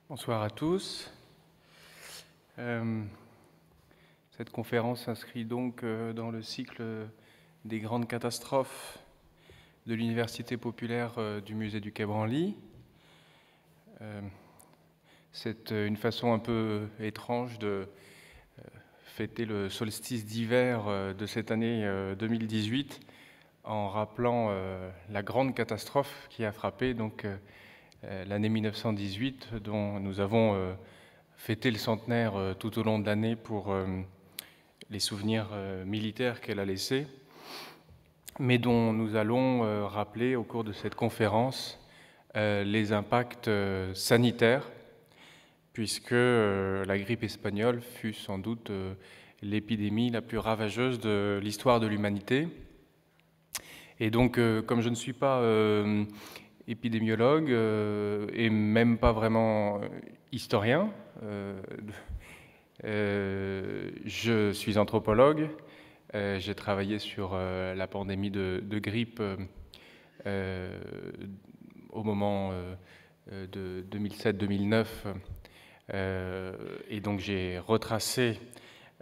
Bonsoir à tous. Cette conférence s'inscrit donc dans le cycle des grandes catastrophes de l'Université populaire du musée du Quai Branly. C'est une façon un peu étrange de fêter le solstice d'hiver de cette année 2018 en rappelant la grande catastrophe qui a frappé donc l'année 1918, dont nous avons fêté le centenaire tout au long de l'année pour les souvenirs militaires qu'elle a laissés, mais dont nous allons rappeler au cours de cette conférence les impacts sanitaires, puisque la grippe espagnole fut sans doute l'épidémie la plus ravageuse de l'histoire de l'humanité. Et donc, comme je ne suis pas épidémiologue et même pas vraiment historien, je suis anthropologue. J'ai travaillé sur la pandémie de grippe au moment de 2007-2009, et donc j'ai retracé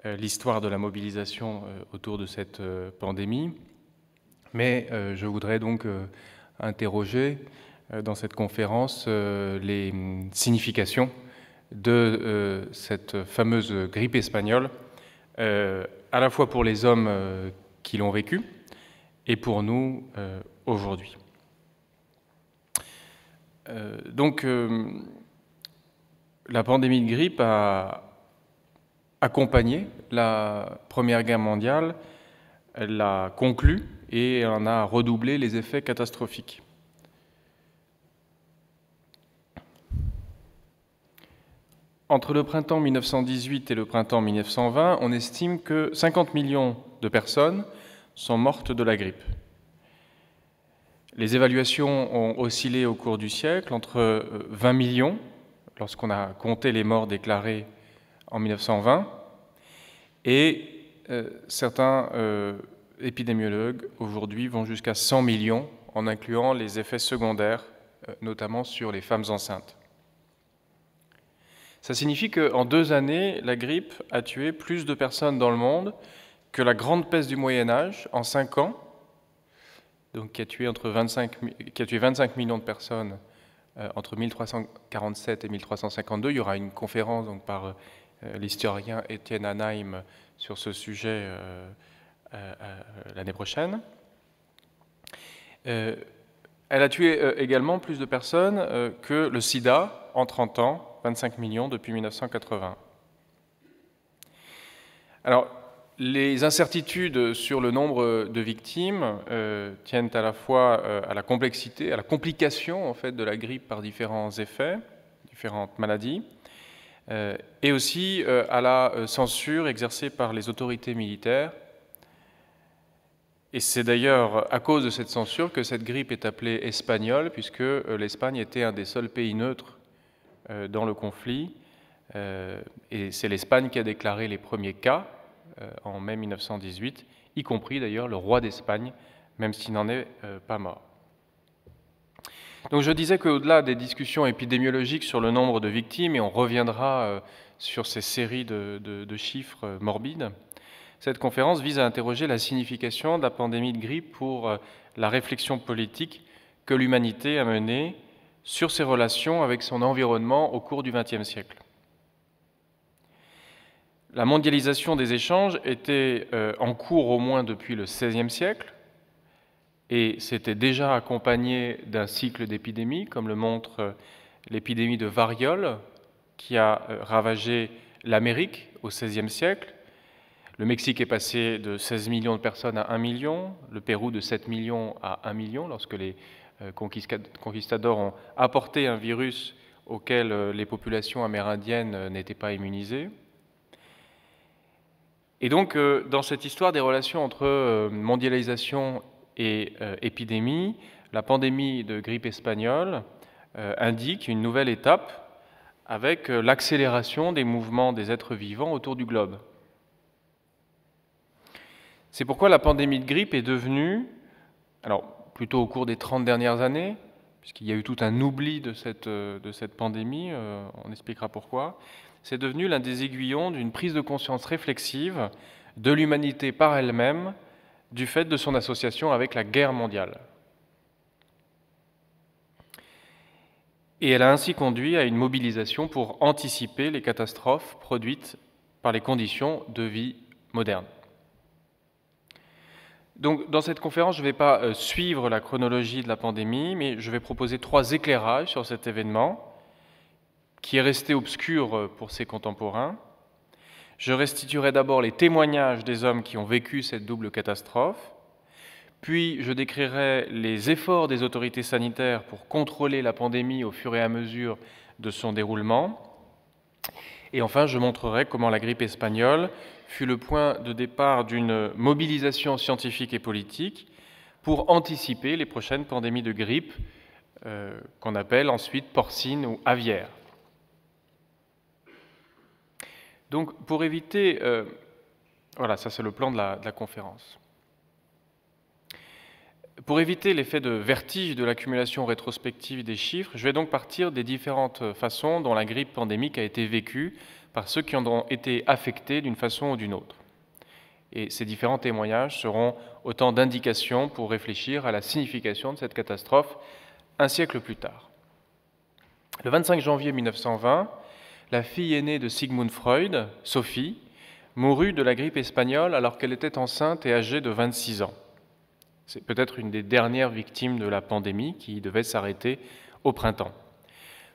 l'histoire de la mobilisation autour de cette pandémie. Mais je voudrais donc interroger dans cette conférence les significations de cette fameuse grippe espagnole, à la fois pour les hommes qui l'ont vécue et pour nous aujourd'hui. Donc, la pandémie de grippe a accompagné la Première Guerre mondiale, elle l'a conclue et en a redoublé les effets catastrophiques. Entre le printemps 1918 et le printemps 1920, on estime que 50 millions de personnes sont mortes de la grippe. Les évaluations ont oscillé au cours du siècle entre 20 millions, lorsqu'on a compté les morts déclarées en 1920, et certains épidémiologues aujourd'hui vont jusqu'à 100 millions, en incluant les effets secondaires, notamment sur les femmes enceintes. Ça signifie qu'en 2 années, la grippe a tué plus de personnes dans le monde que la grande peste du Moyen-Âge en 5 ans, donc qui a tué 25 millions de personnes entre 1347 et 1352. Il y aura une conférence donc, par l'historien Étienne Anheim sur ce sujet l'année prochaine. Elle a tué également plus de personnes que le sida en 30 ans, 25 millions depuis 1980. Alors, les incertitudes sur le nombre de victimes tiennent à la fois à la complexité, à la complication en fait, de la grippe par différents effets, différentes maladies, et aussi à la censure exercée par les autorités militaires. Et c'est d'ailleurs à cause de cette censure que cette grippe est appelée espagnole, puisque l'Espagne était un des seuls pays neutres dans le conflit, et c'est l'Espagne qui a déclaré les premiers cas en mai 1918, y compris d'ailleurs le roi d'Espagne, même s'il n'en est pas mort. Donc je disais qu'au-delà des discussions épidémiologiques sur le nombre de victimes, et on reviendra sur ces séries de chiffres morbides, cette conférence vise à interroger la signification de la pandémie de grippe pour la réflexion politique que l'humanité a menée sur ses relations avec son environnement au cours du XXe siècle. La mondialisation des échanges était en cours au moins depuis le XVIe siècle, et s'était déjà accompagné d'un cycle d'épidémies, comme le montre l'épidémie de variole qui a ravagé l'Amérique au XVIe siècle. Le Mexique est passé de 16 millions de personnes à 1 million, le Pérou de 7 millions à 1 million, lorsque les conquistadors ont apporté un virus auquel les populations amérindiennes n'étaient pas immunisées. Et donc, dans cette histoire des relations entre mondialisation et épidémie, la pandémie de grippe espagnole indique une nouvelle étape avec l'accélération des mouvements des êtres vivants autour du globe. C'est pourquoi la pandémie de grippe est devenue, alors plutôt au cours des 30 dernières années, puisqu'il y a eu tout un oubli de cette pandémie, on expliquera pourquoi, c'est devenu l'un des aiguillons d'une prise de conscience réflexive de l'humanité par elle-même, du fait de son association avec la guerre mondiale. Et elle a ainsi conduit à une mobilisation pour anticiper les catastrophes produites par les conditions de vie modernes. Donc, dans cette conférence, je ne vais pas suivre la chronologie de la pandémie, mais je vais proposer 3 éclairages sur cet événement, qui est resté obscur pour ses contemporains. Je restituerai d'abord les témoignages des hommes qui ont vécu cette double catastrophe, puis je décrirai les efforts des autorités sanitaires pour contrôler la pandémie au fur et à mesure de son déroulement, et enfin je montrerai comment la grippe espagnole fut le point de départ d'une mobilisation scientifique et politique pour anticiper les prochaines pandémies de grippe qu'on appelle ensuite porcine ou aviaire. Donc, pour éviter... voilà, ça c'est le plan de la conférence. Pour éviter l'effet de vertige de l'accumulation rétrospective des chiffres, je vais donc partir des différentes façons dont la grippe pandémique a été vécue par ceux qui en ont été affectés d'une façon ou d'une autre. Et ces différents témoignages seront autant d'indications pour réfléchir à la signification de cette catastrophe un siècle plus tard. Le 25 janvier 1920, la fille aînée de Sigmund Freud, Sophie, mourut de la grippe espagnole alors qu'elle était enceinte et âgée de 26 ans. C'est peut-être une des dernières victimes de la pandémie qui devait s'arrêter au printemps.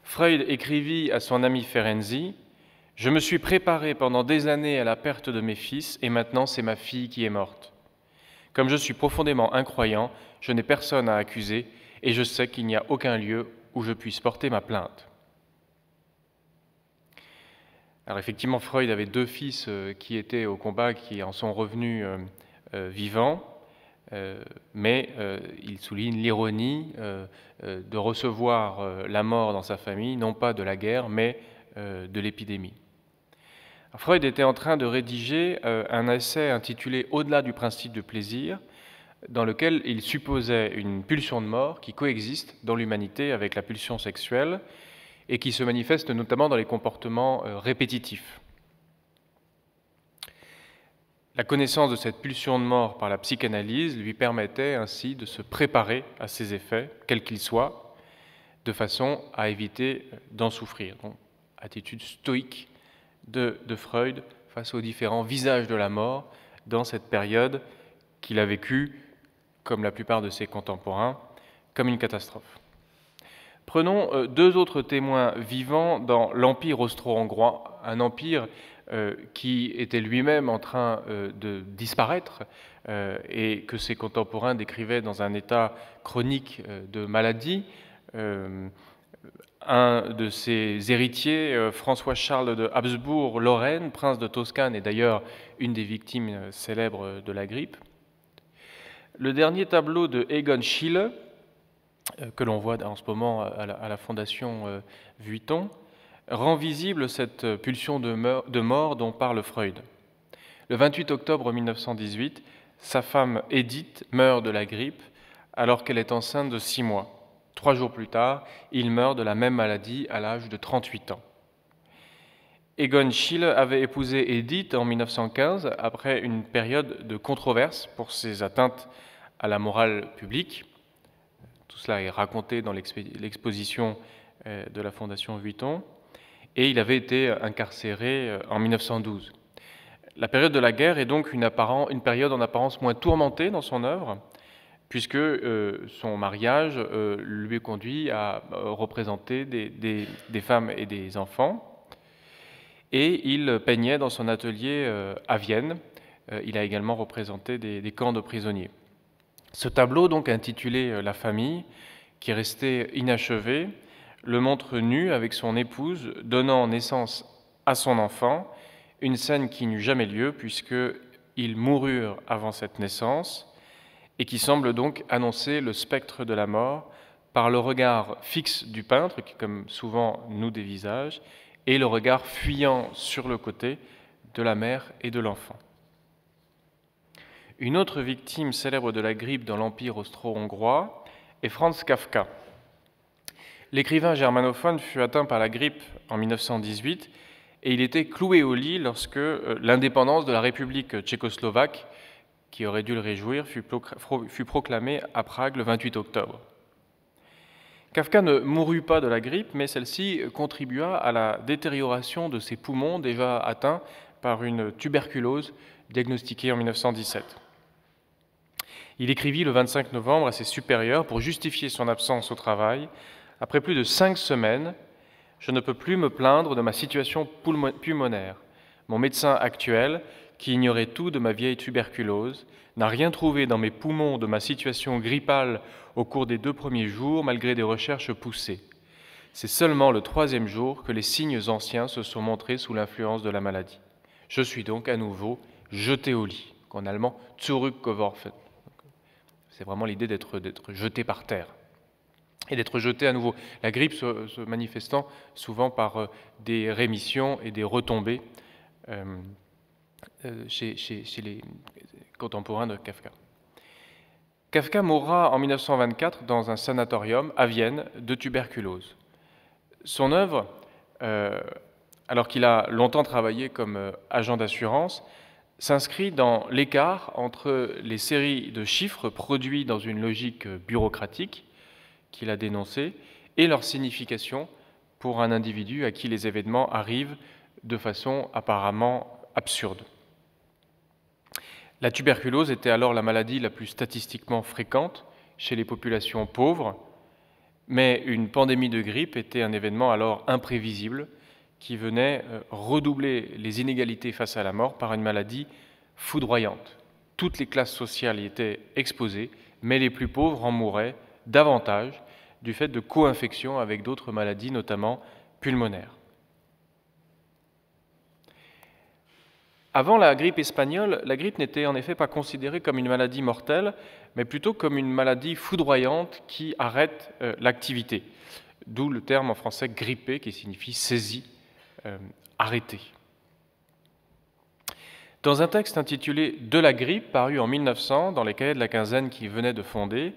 Freud écrivit à son ami Ferenczi « Je me suis préparé pendant des années à la perte de mes fils et maintenant c'est ma fille qui est morte. Comme je suis profondément incroyant, je n'ai personne à accuser et je sais qu'il n'y a aucun lieu où je puisse porter ma plainte. » Alors effectivement, Freud avait 2 fils qui étaient au combat, qui en sont revenus vivants, mais il souligne l'ironie de recevoir la mort dans sa famille, non pas de la guerre, mais de l'épidémie. Freud était en train de rédiger un essai intitulé « Au-delà du principe de plaisir », dans lequel il supposait une pulsion de mort qui coexiste dans l'humanité avec la pulsion sexuelle, et qui se manifeste notamment dans les comportements répétitifs. La connaissance de cette pulsion de mort par la psychanalyse lui permettait ainsi de se préparer à ces effets, quels qu'ils soient, de façon à éviter d'en souffrir. Donc, attitude stoïque de Freud face aux différents visages de la mort dans cette période qu'il a vécue, comme la plupart de ses contemporains, comme une catastrophe. Prenons 2 autres témoins vivants dans l'Empire austro-hongrois, un empire qui était lui-même en train de disparaître et que ses contemporains décrivaient dans un état chronique de maladie. Un de ses héritiers, François-Charles de Habsbourg-Lorraine, prince de Toscane, est d'ailleurs une des victimes célèbres de la grippe. Le dernier tableau de Egon Schiele, que l'on voit en ce moment à la Fondation Vuitton, rend visible cette pulsion de mort dont parle Freud. Le 28 octobre 1918, sa femme Edith meurt de la grippe alors qu'elle est enceinte de 6 mois. 3 jours plus tard, il meurt de la même maladie à l'âge de 38 ans. Egon Schiele avait épousé Edith en 1915 après une période de controverse pour ses atteintes à la morale publique. Tout cela est raconté dans l'exposition de la Fondation Vuitton. Et il avait été incarcéré en 1912. La période de la guerre est donc une période en apparence moins tourmentée dans son œuvre, puisque son mariage lui conduit à représenter des femmes et des enfants. Et il peignait dans son atelier à Vienne. Il a également représenté des camps de prisonniers. Ce tableau, donc intitulé « La famille », qui est resté inachevé, le montre nu avec son épouse, donnant naissance à son enfant, une scène qui n'eut jamais lieu puisqu'ils moururent avant cette naissance et qui semble donc annoncer le spectre de la mort par le regard fixe du peintre, qui comme souvent nous dévisage, et le regard fuyant sur le côté de la mère et de l'enfant. Une autre victime célèbre de la grippe dans l'Empire austro-hongrois est Franz Kafka. L'écrivain germanophone fut atteint par la grippe en 1918 et il était cloué au lit lorsque l'indépendance de la République tchécoslovaque, qui aurait dû le réjouir, fut proclamée à Prague le 28 octobre. Kafka ne mourut pas de la grippe, mais celle-ci contribua à la détérioration de ses poumons déjà atteints par une tuberculose diagnostiquée en 1917. Il écrivit le 25 novembre à ses supérieurs pour justifier son absence au travail. Après plus de 5 semaines, je ne peux plus me plaindre de ma situation pulmonaire. Mon médecin actuel, qui ignorait tout de ma vieille tuberculose, n'a rien trouvé dans mes poumons de ma situation grippale au cours des 2 premiers jours, malgré des recherches poussées. C'est seulement le 3e jour que les signes anciens se sont montrés sous l'influence de la maladie. Je suis donc à nouveau jeté au lit, qu'en allemand « zurückgeworfen ». C'est vraiment l'idée d'être jeté par terre et d'être jeté à nouveau. La grippe se manifestant souvent par des rémissions et des retombées chez les contemporains de Kafka. Kafka mourra en 1924 dans un sanatorium à Vienne de tuberculose. Son œuvre, alors qu'il a longtemps travaillé comme agent d'assurance, s'inscrit dans l'écart entre les séries de chiffres produits dans une logique bureaucratique qu'il a dénoncée et leur signification pour un individu à qui les événements arrivent de façon apparemment absurde. La tuberculose était alors la maladie la plus statistiquement fréquente chez les populations pauvres, mais une pandémie de grippe était un événement alors imprévisible qui venait redoubler les inégalités face à la mort par une maladie foudroyante. Toutes les classes sociales y étaient exposées, mais les plus pauvres en mouraient davantage du fait de co-infections avec d'autres maladies, notamment pulmonaires. Avant la grippe espagnole, la grippe n'était en effet pas considérée comme une maladie mortelle, mais plutôt comme une maladie foudroyante qui arrête l'activité. D'où le terme en français grippé qui signifie saisi, arrêté. Dans un texte intitulé « De la grippe » paru en 1900 dans les cahiers de la quinzaine qu'il venait de fonder,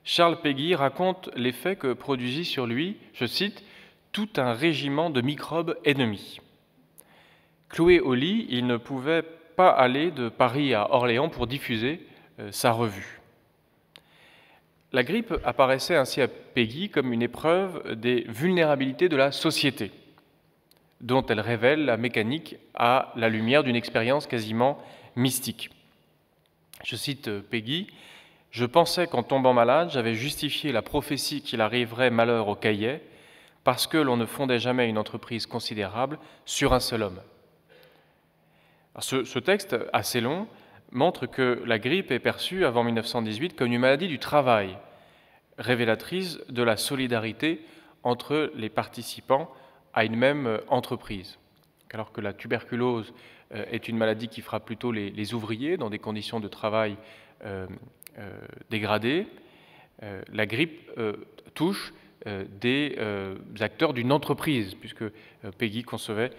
Charles Péguy raconte l'effet que produisit sur lui, je cite, « tout un régiment de microbes ennemis ». Cloué au lit, il ne pouvait pas aller de Paris à Orléans pour diffuser sa revue. La grippe apparaissait ainsi à Péguy comme une épreuve des vulnérabilités de la société, dont elle révèle la mécanique à la lumière d'une expérience quasiment mystique. Je cite Péguy, « Je pensais qu'en tombant malade, j'avais justifié la prophétie qu'il arriverait malheur aux Caillais, parce que l'on ne fondait jamais une entreprise considérable sur un seul homme. » Ce texte, assez long, montre que la grippe est perçue avant 1918 comme une maladie du travail, révélatrice de la solidarité entre les participants à une même entreprise. Alors que la tuberculose est une maladie qui frappe plutôt les ouvriers dans des conditions de travail dégradées, la grippe touche des acteurs d'une entreprise, puisque Péguy concevait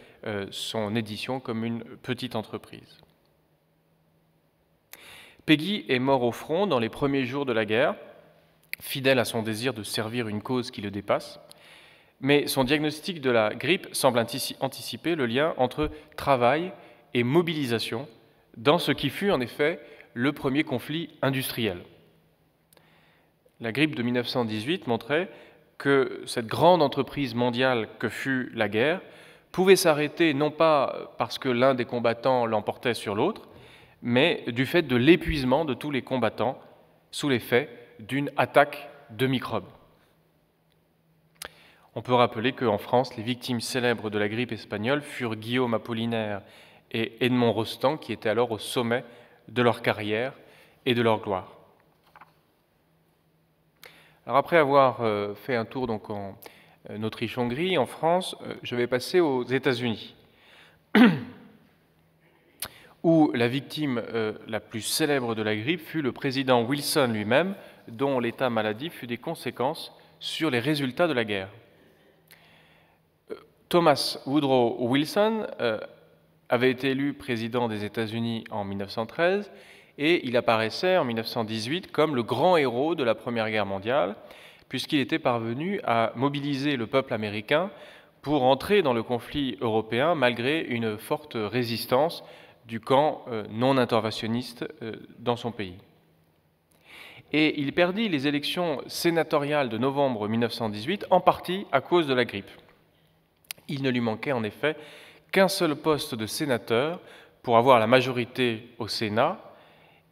son édition comme une petite entreprise. Péguy est mort au front dans les premiers jours de la guerre, fidèle à son désir de servir une cause qui le dépasse, mais son diagnostic de la grippe semble anticiper le lien entre travail et mobilisation dans ce qui fut en effet le premier conflit industriel. La grippe de 1918 montrait que cette grande entreprise mondiale que fut la guerre pouvait s'arrêter non pas parce que l'un des combattants l'emportait sur l'autre, mais du fait de l'épuisement de tous les combattants sous l'effet d'une attaque de microbes. On peut rappeler qu'en France, les victimes célèbres de la grippe espagnole furent Guillaume Apollinaire et Edmond Rostand, qui étaient alors au sommet de leur carrière et de leur gloire. Alors après avoir fait un tour donc en Autriche-Hongrie, en France, je vais passer aux États-Unis, où la victime la plus célèbre de la grippe fut le président Wilson lui-même, dont l'état maladif eut des conséquences sur les résultats de la guerre. Thomas Woodrow Wilson avait été élu président des États-Unis en 1913 et il apparaissait en 1918 comme le grand héros de la Première Guerre mondiale, puisqu'il était parvenu à mobiliser le peuple américain pour entrer dans le conflit européen malgré une forte résistance du camp non interventionniste dans son pays. Et il perdit les élections sénatoriales de novembre 1918 en partie à cause de la grippe. Il ne lui manquait en effet qu'un seul poste de sénateur pour avoir la majorité au Sénat,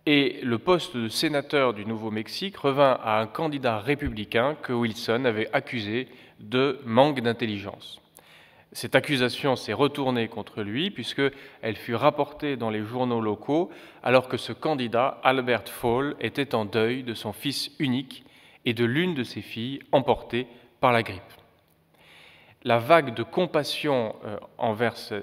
et le poste de sénateur du Nouveau-Mexique revint à un candidat républicain que Wilson avait accusé de manque d'intelligence. Cette accusation s'est retournée contre lui puisqu'elle fut rapportée dans les journaux locaux alors que ce candidat, Albert Fall, était en deuil de son fils unique et de l'une de ses filles emportée par la grippe. La vague de compassion envers ce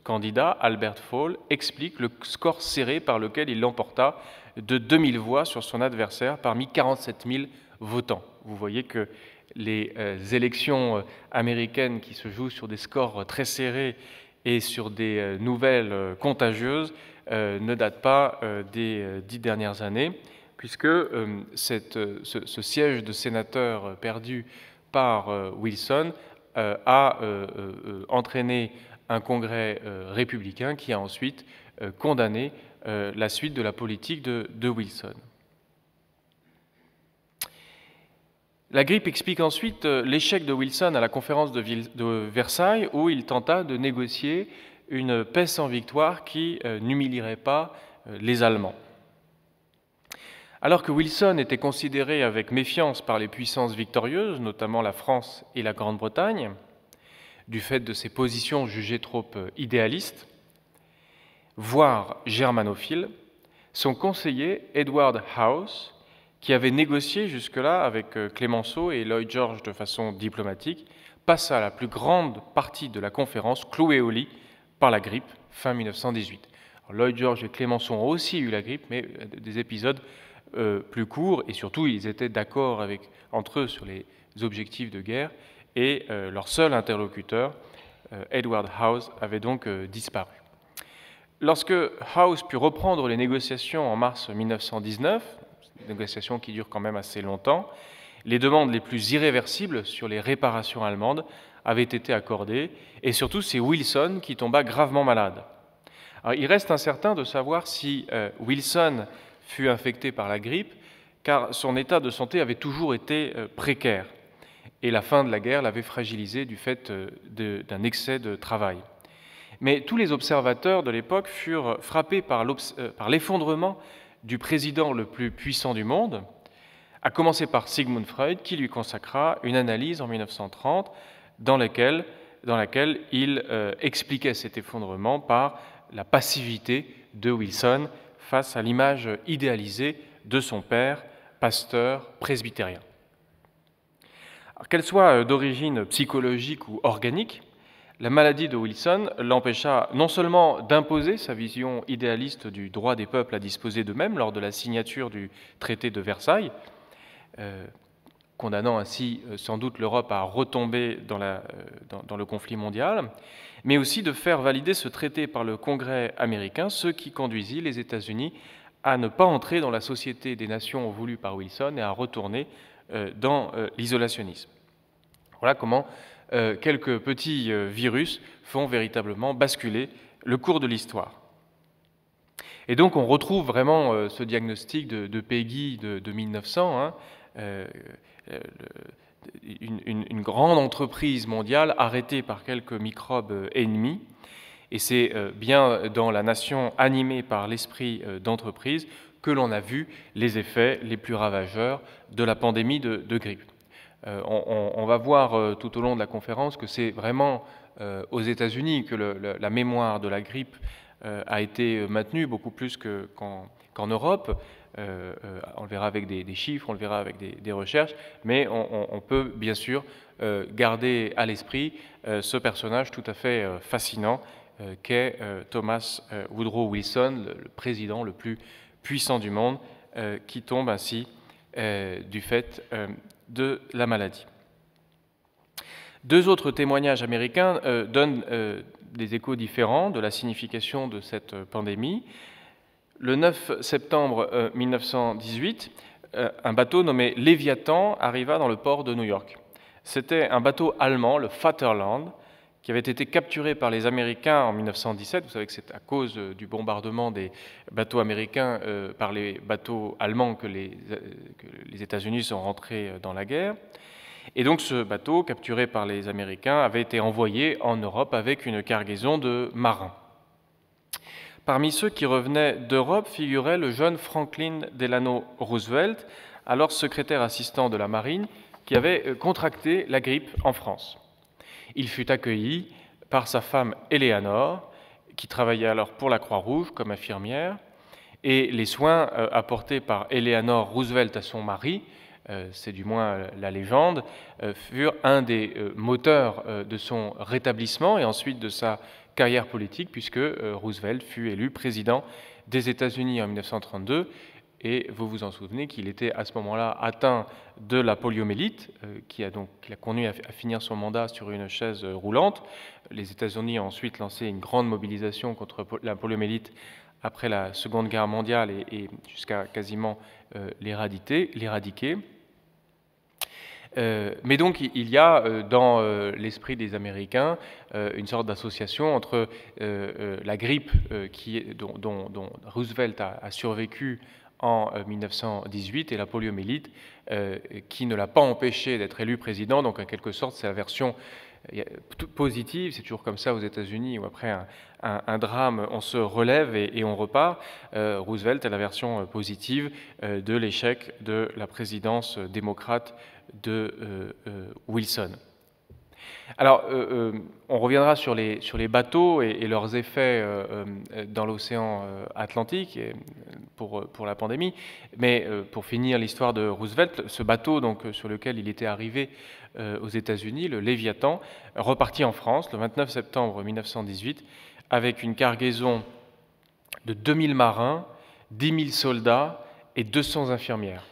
candidat, Albert Fall, explique le score serré par lequel il l'emporta de 2000 voix sur son adversaire parmi 47 000 votants. Vous voyez que les élections américaines qui se jouent sur des scores très serrés et sur des nouvelles contagieuses ne datent pas des 10 dernières années, puisque ce siège de sénateur perdu par Wilson a entraîné un congrès républicain qui a ensuite condamné la suite de la politique de Wilson. La grippe explique ensuite l'échec de Wilson à la conférence de Versailles, où il tenta de négocier une paix sans victoire qui n'humilierait pas les Allemands. Alors que Wilson était considéré avec méfiance par les puissances victorieuses, notamment la France et la Grande-Bretagne, du fait de ses positions jugées trop idéalistes, voire germanophiles, son conseiller Edward House, qui avait négocié jusque-là avec Clemenceau et Lloyd George de façon diplomatique, passa la plus grande partie de la conférence cloué au lit par la grippe, fin 1918. Alors, Lloyd George et Clemenceau ont aussi eu la grippe, mais des épisodes plus courts, et surtout ils étaient d'accord entre eux sur les objectifs de guerre, et leur seul interlocuteur, Edward House, avait donc disparu. Lorsque House put reprendre les négociations en mars 1919, négociations qui durent quand même assez longtemps, les demandes les plus irréversibles sur les réparations allemandes avaient été accordées, et surtout c'est Wilson qui tomba gravement malade. Alors, il reste incertain de savoir si Wilson fut infecté par la grippe, car son état de santé avait toujours été précaire, et la fin de la guerre l'avait fragilisé du fait d'un excès de travail. Mais tous les observateurs de l'époque furent frappés par l'effondrement du président le plus puissant du monde, à commencer par Sigmund Freud, qui lui consacra une analyse en 1930 dans laquelle il expliquait cet effondrement par la passivité de Wilson face à l'image idéalisée de son père, pasteur presbytérien. Qu'elle soit d'origine psychologique ou organique, la maladie de Wilson l'empêcha non seulement d'imposer sa vision idéaliste du droit des peuples à disposer d'eux-mêmes lors de la signature du traité de Versailles, condamnant ainsi sans doute l'Europe à retomber dans le conflit mondial, mais aussi de faire valider ce traité par le Congrès américain, ce qui conduisit les États-Unis à ne pas entrer dans la Société des Nations voulue par Wilson et à retourner dans l'isolationnisme. Voilà comment quelques petits virus font véritablement basculer le cours de l'histoire. Et donc on retrouve vraiment ce diagnostic de Peggy de 1900, une grande entreprise mondiale arrêtée par quelques microbes ennemis. Et c'est bien dans la nation animée par l'esprit d'entreprise que l'on a vu les effets les plus ravageurs de la pandémie de grippe. On va voir tout au long de la conférence que c'est vraiment aux États-Unis que la mémoire de la grippe a été maintenue beaucoup plus qu'en Europe. On le verra avec des chiffres, on le verra avec des recherches, mais on peut bien sûr garder à l'esprit ce personnage tout à fait fascinant qu'est Thomas Woodrow Wilson, le président le plus puissant du monde, qui tombe ainsi du fait de la maladie. Deux autres témoignages américains donnent des échos différents de la signification de cette pandémie. Le 9 septembre 1918, un bateau nommé Léviathan arriva dans le port de New York. C'était un bateau allemand, le Vaterland, qui avait été capturé par les Américains en 1917. Vous savez que c'est à cause du bombardement des bateaux américains par les bateaux allemands que les États-Unis sont rentrés dans la guerre. Et donc ce bateau, capturé par les Américains, avait été envoyé en Europe avec une cargaison de marins. Parmi ceux qui revenaient d'Europe figurait le jeune Franklin Delano Roosevelt, alors secrétaire assistant de la Marine, qui avait contracté la grippe en France. Il fut accueilli par sa femme Eleanor, qui travaillait alors pour la Croix-Rouge comme infirmière, et les soins apportés par Eleanor Roosevelt à son mari, c'est du moins la légende, furent un des moteurs de son rétablissement et ensuite de sa carrière politique, puisque Roosevelt fut élu président des États-Unis en 1932, et vous vous en souvenez qu'il était à ce moment-là atteint de la poliomyélite, qui l'a conduit à finir son mandat sur une chaise roulante. Les États-Unis ont ensuite lancé une grande mobilisation contre la poliomyélite après la Seconde Guerre mondiale et jusqu'à quasiment l'éradiquer. Mais donc il y a dans l'esprit des Américains une sorte d'association entre la grippe dont Roosevelt a survécu en 1918 et la poliomyélite qui ne l'a pas empêché d'être élu président. Donc en quelque sorte c'est la version positive, c'est toujours comme ça aux États-Unis où après un drame on se relève et on repart. Roosevelt est la version positive de l'échec de la présidence démocrate de Wilson. Alors, on reviendra sur les bateaux et leurs effets dans l'océan Atlantique pour la pandémie, mais pour finir l'histoire de Roosevelt, ce bateau donc, sur lequel il était arrivé aux États-Unis, le Léviathan, repartit en France le 29 septembre 1918 avec une cargaison de 2000 marins, 10 000 soldats et 200 infirmières.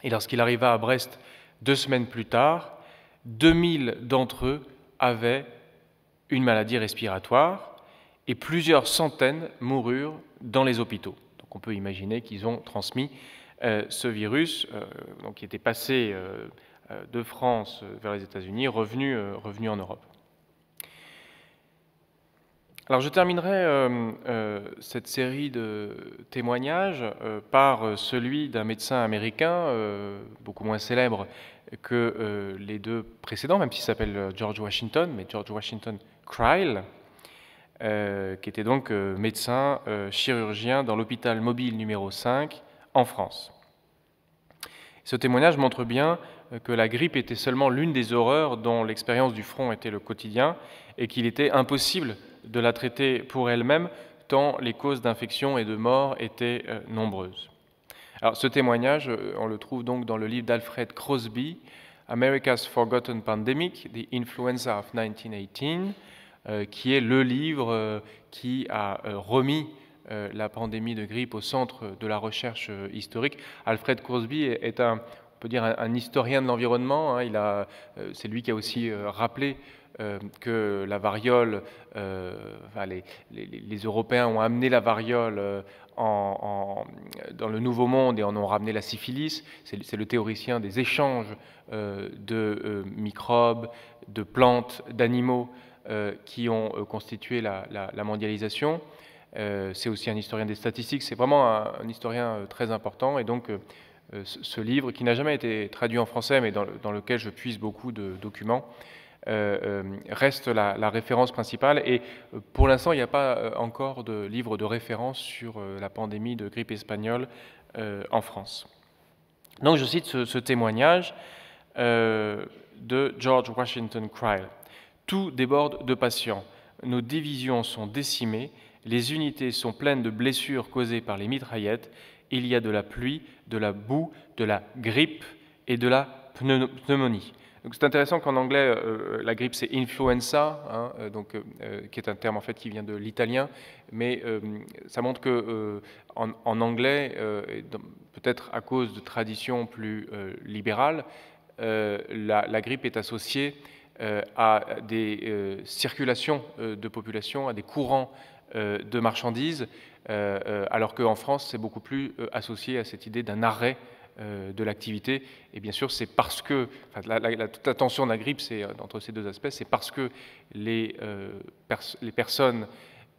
Et lorsqu'il arriva à Brest 2 semaines plus tard, 2000 d'entre eux avaient une maladie respiratoire et plusieurs centaines moururent dans les hôpitaux. Donc on peut imaginer qu'ils ont transmis ce virus donc qui était passé de France vers les États-Unis, revenu en Europe. Alors je terminerai cette série de témoignages par celui d'un médecin américain, beaucoup moins célèbre que les deux précédents, même s'il s'appelle George Washington, mais George Washington Crile, qui était donc médecin chirurgien dans l'hôpital mobile numéro 5 en France. Ce témoignage montre bien que la grippe était seulement l'une des horreurs dont l'expérience du front était le quotidien et qu'il était impossible de la traiter pour elle-même, tant les causes d'infection et de mort étaient nombreuses. Alors, ce témoignage, on le trouve donc dans le livre d'Alfred Crosby, America's Forgotten Pandemic, The Influenza of 1918, qui est le livre qui a remis la pandémie de grippe au centre de la recherche historique. Alfred Crosby est on peut dire un historien de l'environnement. Hein. C'est lui qui a aussi rappelé que la variole, les Européens ont amené la variole dans le Nouveau Monde et en ont ramené la syphilis. C'est le théoricien des échanges de microbes, de plantes, d'animaux qui ont constitué la mondialisation. C'est aussi un historien des statistiques. C'est vraiment un historien très important. Et donc, ce livre, qui n'a jamais été traduit en français, mais dans lequel je puise beaucoup de documents, reste la référence principale. Et pour l'instant, il n'y a pas encore de livre de référence sur la pandémie de grippe espagnole en France. Donc je cite ce témoignage de George Washington Crile. « Tout déborde de patients. Nos divisions sont décimées. Les unités sont pleines de blessures causées par les mitraillettes. Il y a de la pluie, de la boue, de la grippe et de la pneumonie. » Donc c'est intéressant qu'en anglais, la grippe c'est influenza, hein, qui est un terme en fait qui vient de l'italien, mais ça montre que en anglais, peut-être à cause de traditions plus libérales, la grippe est associée à des circulations de population, à des courants de marchandises alors qu'en France, c'est beaucoup plus associé à cette idée d'un arrêt de l'activité. Et bien sûr, c'est parce que, toute la tension de la grippe, c'est entre ces deux aspects, c'est parce que les personnes,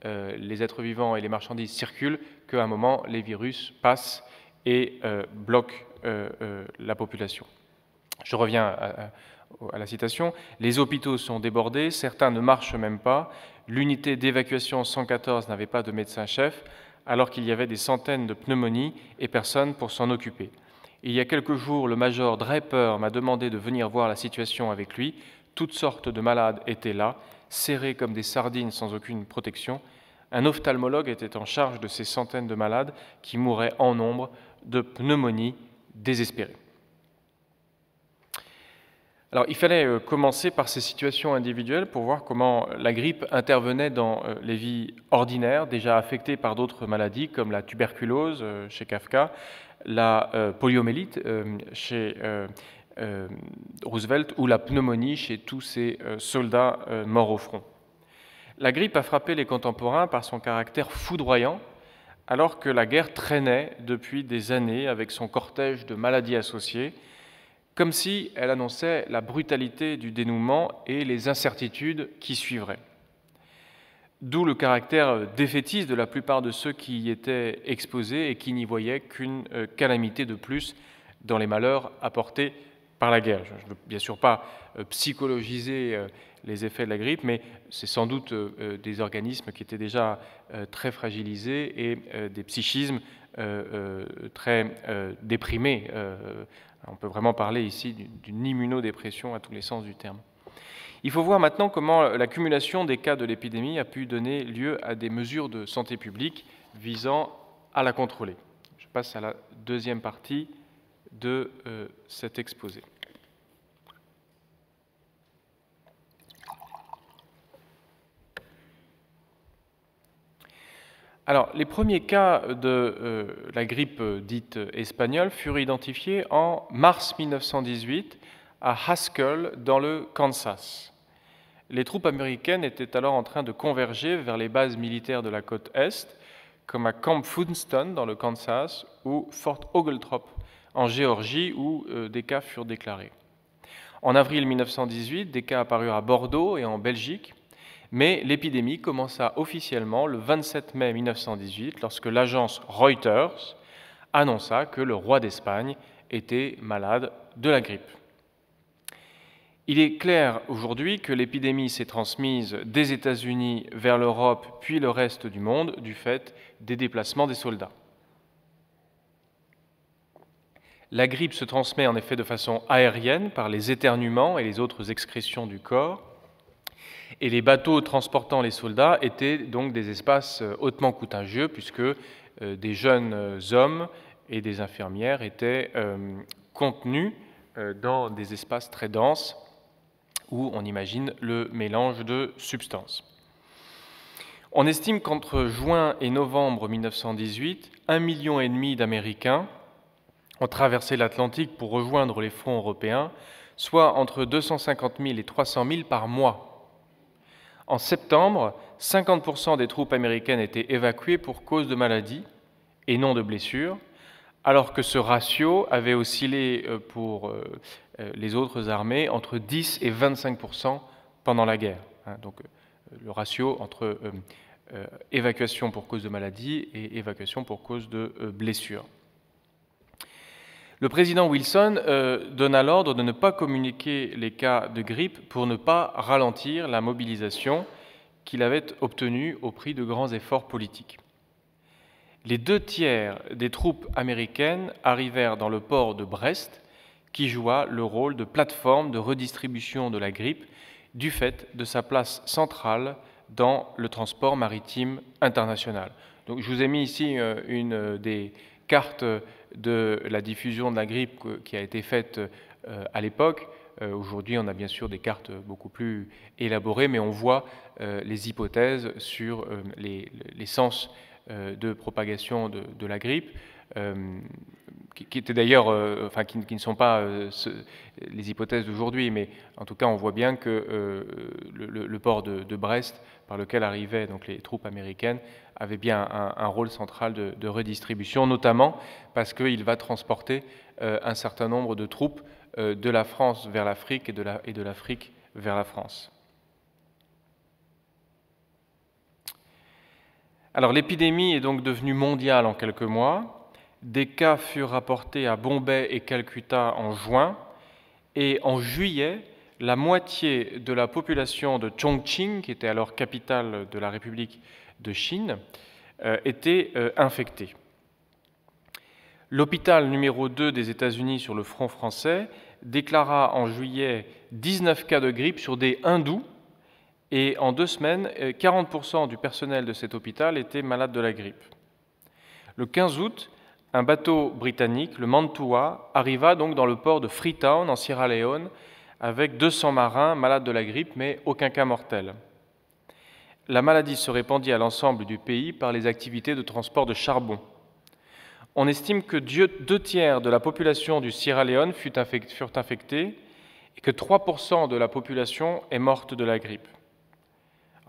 les êtres vivants et les marchandises circulent qu'à un moment, les virus passent et bloquent la population. Je reviens à la citation. Les hôpitaux sont débordés, certains ne marchent même pas. L'unité d'évacuation 114 n'avait pas de médecin-chef, alors qu'il y avait des centaines de pneumonies et personne pour s'en occuper. Il y a quelques jours, le major Draper m'a demandé de venir voir la situation avec lui. Toutes sortes de malades étaient là, serrés comme des sardines sans aucune protection. Un ophtalmologue était en charge de ces centaines de malades qui mouraient en nombre de pneumonie désespérée. Alors, il fallait commencer par ces situations individuelles pour voir comment la grippe intervenait dans les vies ordinaires, déjà affectées par d'autres maladies comme la tuberculose chez Kafka, la poliomyélite chez Roosevelt ou la pneumonie chez tous ces soldats morts au front. La grippe a frappé les contemporains par son caractère foudroyant, alors que la guerre traînait depuis des années avec son cortège de maladies associées, comme si elle annonçait la brutalité du dénouement et les incertitudes qui suivraient. D'où le caractère défaitiste de la plupart de ceux qui y étaient exposés et qui n'y voyaient qu'une calamité de plus dans les malheurs apportés par la guerre. Je ne veux bien sûr pas psychologiser les effets de la grippe, mais c'est sans doute des organismes qui étaient déjà très fragilisés et des psychismes très déprimés. On peut vraiment parler ici d'une immunodépression à tous les sens du terme. Il faut voir maintenant comment l'accumulation des cas de l'épidémie a pu donner lieu à des mesures de santé publique visant à la contrôler. Je passe à la deuxième partie de cet exposé. Alors, les premiers cas de la grippe dite espagnole furent identifiés en mars 1918 à Haskell, dans le Kansas. Les troupes américaines étaient alors en train de converger vers les bases militaires de la côte Est, comme à Camp Funston, dans le Kansas, ou Fort Oglethorpe, en Géorgie, où des cas furent déclarés. En avril 1918, des cas apparurent à Bordeaux et en Belgique, mais l'épidémie commença officiellement le 27 mai 1918, lorsque l'agence Reuters annonça que le roi d'Espagne était malade de la grippe. Il est clair aujourd'hui que l'épidémie s'est transmise des États-Unis vers l'Europe puis le reste du monde du fait des déplacements des soldats. La grippe se transmet en effet de façon aérienne par les éternuements et les autres excrétions du corps. Et les bateaux transportant les soldats étaient donc des espaces hautement contagieux puisque des jeunes hommes et des infirmières étaient contenus dans des espaces très denses où on imagine le mélange de substances. On estime qu'entre juin et novembre 1918, 1,5 million d'Américains ont traversé l'Atlantique pour rejoindre les fronts européens, soit entre 250 000 et 300 000 par mois. En septembre, 50% des troupes américaines étaient évacuées pour cause de maladie et non de blessures, alors que ce ratio avait oscillé pour les autres armées entre 10 et 25% pendant la guerre. Donc le ratio entre évacuation pour cause de maladie et évacuation pour cause de blessures. Le président Wilson donna l'ordre de ne pas communiquer les cas de grippe pour ne pas ralentir la mobilisation qu'il avait obtenue au prix de grands efforts politiques. Les 2/3 des troupes américaines arrivèrent dans le port de Brest, qui joua le rôle de plateforme de redistribution de la grippe du fait de sa place centrale dans le transport maritime international. Donc, je vous ai mis ici une des cartes de la diffusion de la grippe qui a été faite à l'époque. Aujourd'hui, on a bien sûr des cartes beaucoup plus élaborées, mais on voit les hypothèses sur les sens de propagation de la grippe. qui étaient d'ailleurs, enfin, qui ne sont pas les hypothèses d'aujourd'hui, mais en tout cas, on voit bien que le port de Brest, par lequel arrivaient donc les troupes américaines, avait bien un rôle central de redistribution, notamment parce qu'il va transporter un certain nombre de troupes de la France vers l'Afrique et de l'Afrique vers la France. Alors l'épidémie est donc devenue mondiale en quelques mois. Des cas furent rapportés à Bombay et Calcutta en juin, et en juillet, la moitié de la population de Chongqing, qui était alors capitale de la République de Chine, était infectée. L'hôpital numéro 2 des États-Unis sur le front français déclara en juillet 19 cas de grippe sur des hindous, et en 2 semaines, 40% du personnel de cet hôpital était malade de la grippe. Le 15 août, un bateau britannique, le Mantua, arriva donc dans le port de Freetown, en Sierra Leone, avec 200 marins malades de la grippe, mais aucun cas mortel. La maladie se répandit à l'ensemble du pays par les activités de transport de charbon. On estime que 2 tiers de la population du Sierra Leone furent infectés et que 3% de la population est morte de la grippe.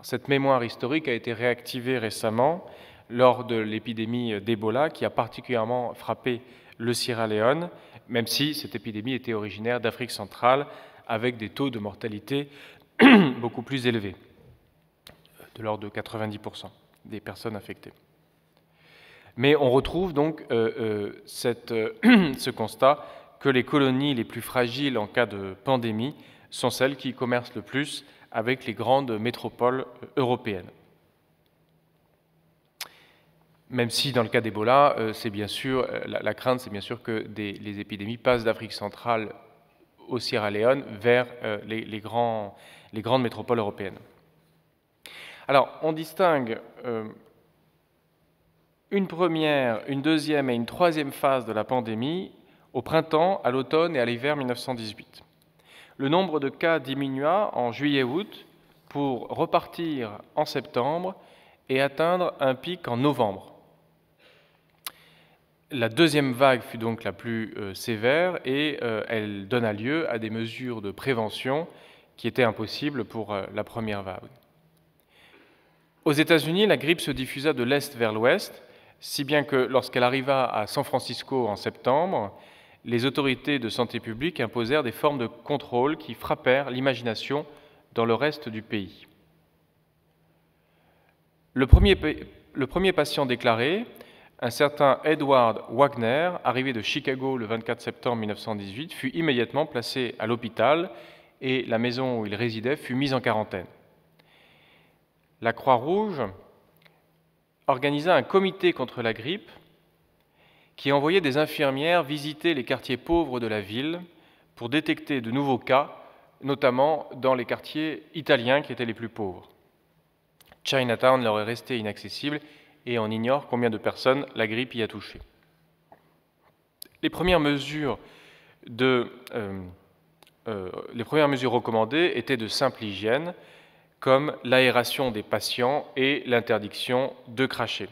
Cette mémoire historique a été réactivée récemment lors de l'épidémie d'Ebola qui a particulièrement frappé le Sierra Leone, même si cette épidémie était originaire d'Afrique centrale avec des taux de mortalité beaucoup plus élevés, de l'ordre de 90% des personnes infectées. Mais on retrouve donc ce constat que les colonies les plus fragiles en cas de pandémie sont celles qui commercent le plus avec les grandes métropoles européennes. Même si dans le cas d'Ebola, c'est bien sûr, la crainte, c'est bien sûr que les épidémies passent d'Afrique centrale au Sierra Leone vers les grandes métropoles européennes. Alors, on distingue une première, une deuxième et une troisième phase de la pandémie au printemps, à l'automne et à l'hiver 1918. Le nombre de cas diminua en juillet-août pour repartir en septembre et atteindre un pic en novembre. La deuxième vague fut donc la plus sévère et elle donna lieu à des mesures de prévention qui étaient impossibles pour la première vague. Aux États-Unis, la grippe se diffusa de l'est vers l'ouest, si bien que lorsqu'elle arriva à San Francisco en septembre, les autorités de santé publique imposèrent des formes de contrôle qui frappèrent l'imagination dans le reste du pays. Le premier patient déclaré, un certain Edward Wagner, arrivé de Chicago le 24 septembre 1918, fut immédiatement placé à l'hôpital et la maison où il résidait fut mise en quarantaine. La Croix-Rouge organisa un comité contre la grippe qui envoyait des infirmières visiter les quartiers pauvres de la ville pour détecter de nouveaux cas, notamment dans les quartiers italiens qui étaient les plus pauvres. Chinatown leur est resté inaccessible et on ignore combien de personnes la grippe y a touché. Les premières mesures recommandées étaient de simple hygiène, comme l'aération des patients et l'interdiction de cracher.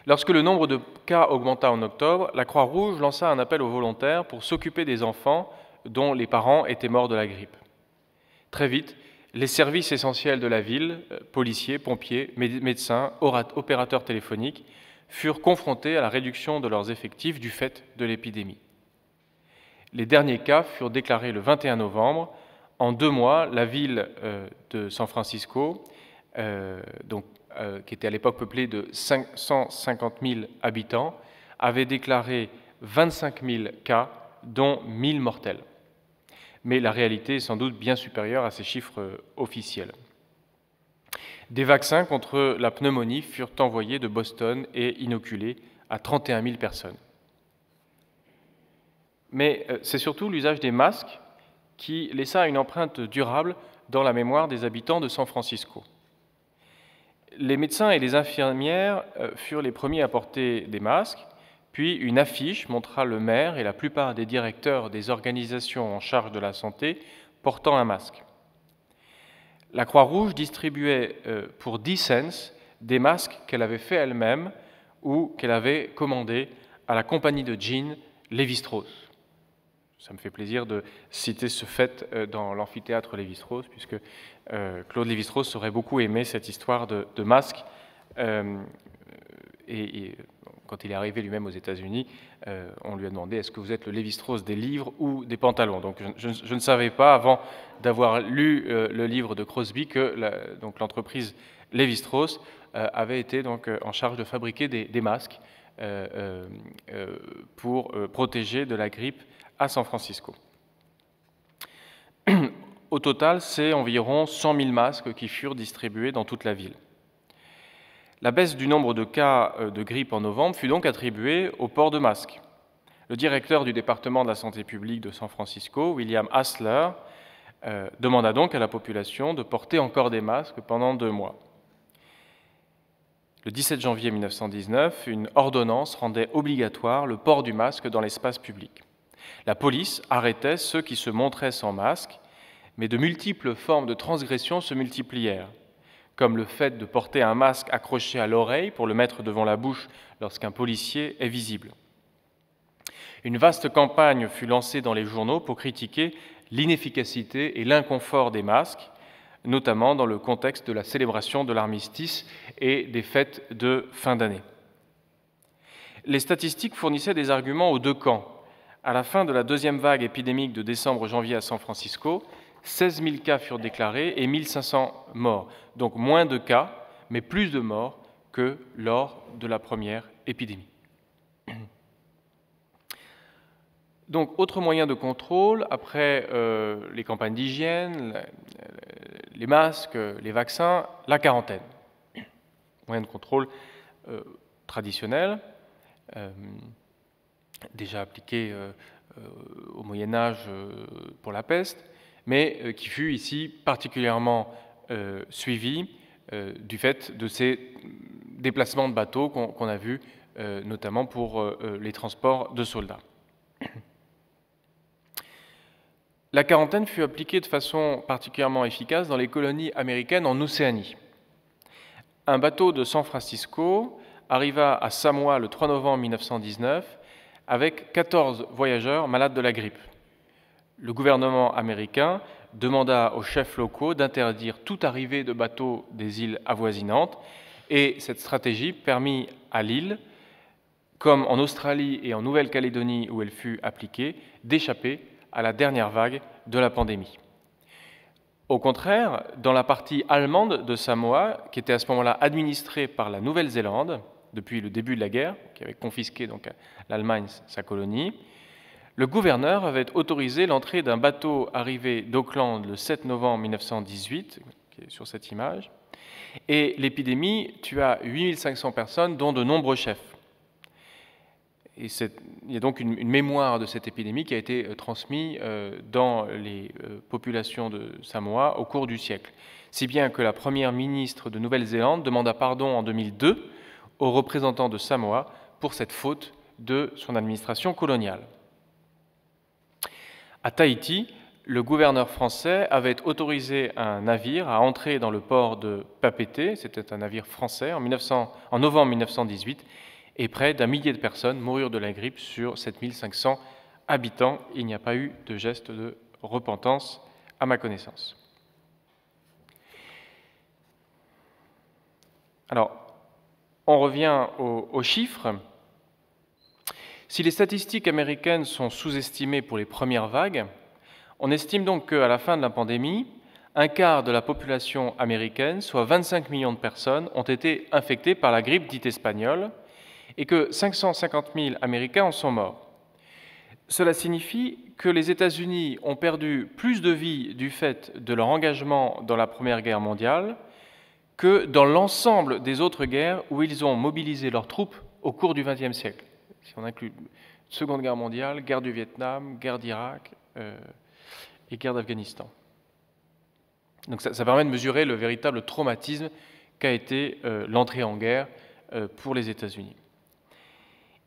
Lorsque le nombre de cas augmenta en octobre, la Croix-Rouge lança un appel aux volontaires pour s'occuper des enfants dont les parents étaient morts de la grippe. Très vite, les services essentiels de la ville, policiers, pompiers, médecins, opérateurs téléphoniques, furent confrontés à la réduction de leurs effectifs du fait de l'épidémie. Les derniers cas furent déclarés le 21 novembre. En 2 mois, la ville de San Francisco, qui était à l'époque peuplée de 150 000 habitants, avait déclaré 25 000 cas, dont 1 000 mortels. Mais la réalité est sans doute bien supérieure à ces chiffres officiels. Des vaccins contre la pneumonie furent envoyés de Boston et inoculés à 31 000 personnes. Mais c'est surtout l'usage des masques qui laissa une empreinte durable dans la mémoire des habitants de San Francisco. Les médecins et les infirmières furent les premiers à porter des masques, puis une affiche montra le maire et la plupart des directeurs des organisations en charge de la santé portant un masque. La Croix-Rouge distribuait pour 10 cents des masques qu'elle avait faits elle-même ou qu'elle avait commandé à la compagnie de gin Lévi-Strauss. Ça me fait plaisir de citer ce fait dans l'amphithéâtre Lévi-Strauss, puisque Claude Lévi-Strauss aurait beaucoup aimé cette histoire de masque. Et quand il est arrivé lui-même aux États-Unis, on lui a demandé « Est-ce que vous êtes le Lévi-Strauss des livres ou des pantalons ?» Donc je ne savais pas, avant d'avoir lu le livre de Crosby, que l'entreprise Lévi-Strauss avait été donc en charge de fabriquer des masques pour protéger de la grippe à San Francisco. Au total, c'est environ 100 000 masques qui furent distribués dans toute la ville. La baisse du nombre de cas de grippe en novembre fut donc attribuée au port de masques. Le directeur du département de la santé publique de San Francisco, William Hassler, demanda donc à la population de porter encore des masques pendant 2 mois. Le 17 janvier 1919, une ordonnance rendait obligatoire le port du masque dans l'espace public. La police arrêtait ceux qui se montraient sans masque, mais de multiples formes de transgression se multiplièrent, comme le fait de porter un masque accroché à l'oreille pour le mettre devant la bouche lorsqu'un policier est visible. Une vaste campagne fut lancée dans les journaux pour critiquer l'inefficacité et l'inconfort des masques, notamment dans le contexte de la célébration de l'armistice et des fêtes de fin d'année. Les statistiques fournissaient des arguments aux 2 camps. À la fin de la 2e vague épidémique de décembre-janvier à San Francisco, 16 000 cas furent déclarés et 1500 morts. Donc moins de cas, mais plus de morts que lors de la première épidémie. Donc, autre moyen de contrôle, après les campagnes d'hygiène, les masques, les vaccins, la quarantaine. Moyen de contrôle traditionnel, déjà appliqué au Moyen-Âge pour la peste, mais qui fut ici particulièrement suivi du fait de ces déplacements de bateaux qu'on a vus, notamment pour les transports de soldats. La quarantaine fut appliquée de façon particulièrement efficace dans les colonies américaines en Océanie. Un bateau de San Francisco arriva à Samoa le 3 novembre 1919 avec 14 voyageurs malades de la grippe. Le gouvernement américain demanda aux chefs locaux d'interdire toute arrivée de bateaux des îles avoisinantes, et cette stratégie permit à l'île, comme en Australie et en Nouvelle-Calédonie où elle fut appliquée, d'échapper à la dernière vague de la pandémie. Au contraire, dans la partie allemande de Samoa, qui était à ce moment-là administrée par la Nouvelle-Zélande, depuis le début de la guerre, qui avait confisqué donc à l'Allemagne sa colonie, le gouverneur avait autorisé l'entrée d'un bateau arrivé d'Auckland le 7 novembre 1918, qui est sur cette image, et l'épidémie tua 8500 personnes, dont de nombreux chefs. Et il y a donc une mémoire de cette épidémie qui a été transmise dans les populations de Samoa au cours du siècle. Si bien que la première ministre de Nouvelle-Zélande demanda pardon en 2002 aux représentants de Samoa pour cette faute de son administration coloniale. À Tahiti, le gouverneur français avait autorisé un navire à entrer dans le port de Papeete, c'était un navire français, en novembre 1918, et près d'1 millier de personnes moururent de la grippe sur 7500 habitants. Il n'y a pas eu de geste de repentance à ma connaissance. Alors, on revient aux chiffres. Si les statistiques américaines sont sous-estimées pour les premières vagues, on estime donc qu'à la fin de la pandémie, un quart de la population américaine, soit 25 millions de personnes, ont été infectées par la grippe dite espagnole, et que 550 000 Américains en sont morts. Cela signifie que les États-Unis ont perdu plus de vies du fait de leur engagement dans la Première Guerre mondiale que dans l'ensemble des autres guerres où ils ont mobilisé leurs troupes au cours du XXe siècle. Si on inclut Seconde Guerre mondiale, guerre du Vietnam, guerre d'Irak et guerre d'Afghanistan. Donc ça permet de mesurer le véritable traumatisme qu'a été l'entrée en guerre pour les États-Unis.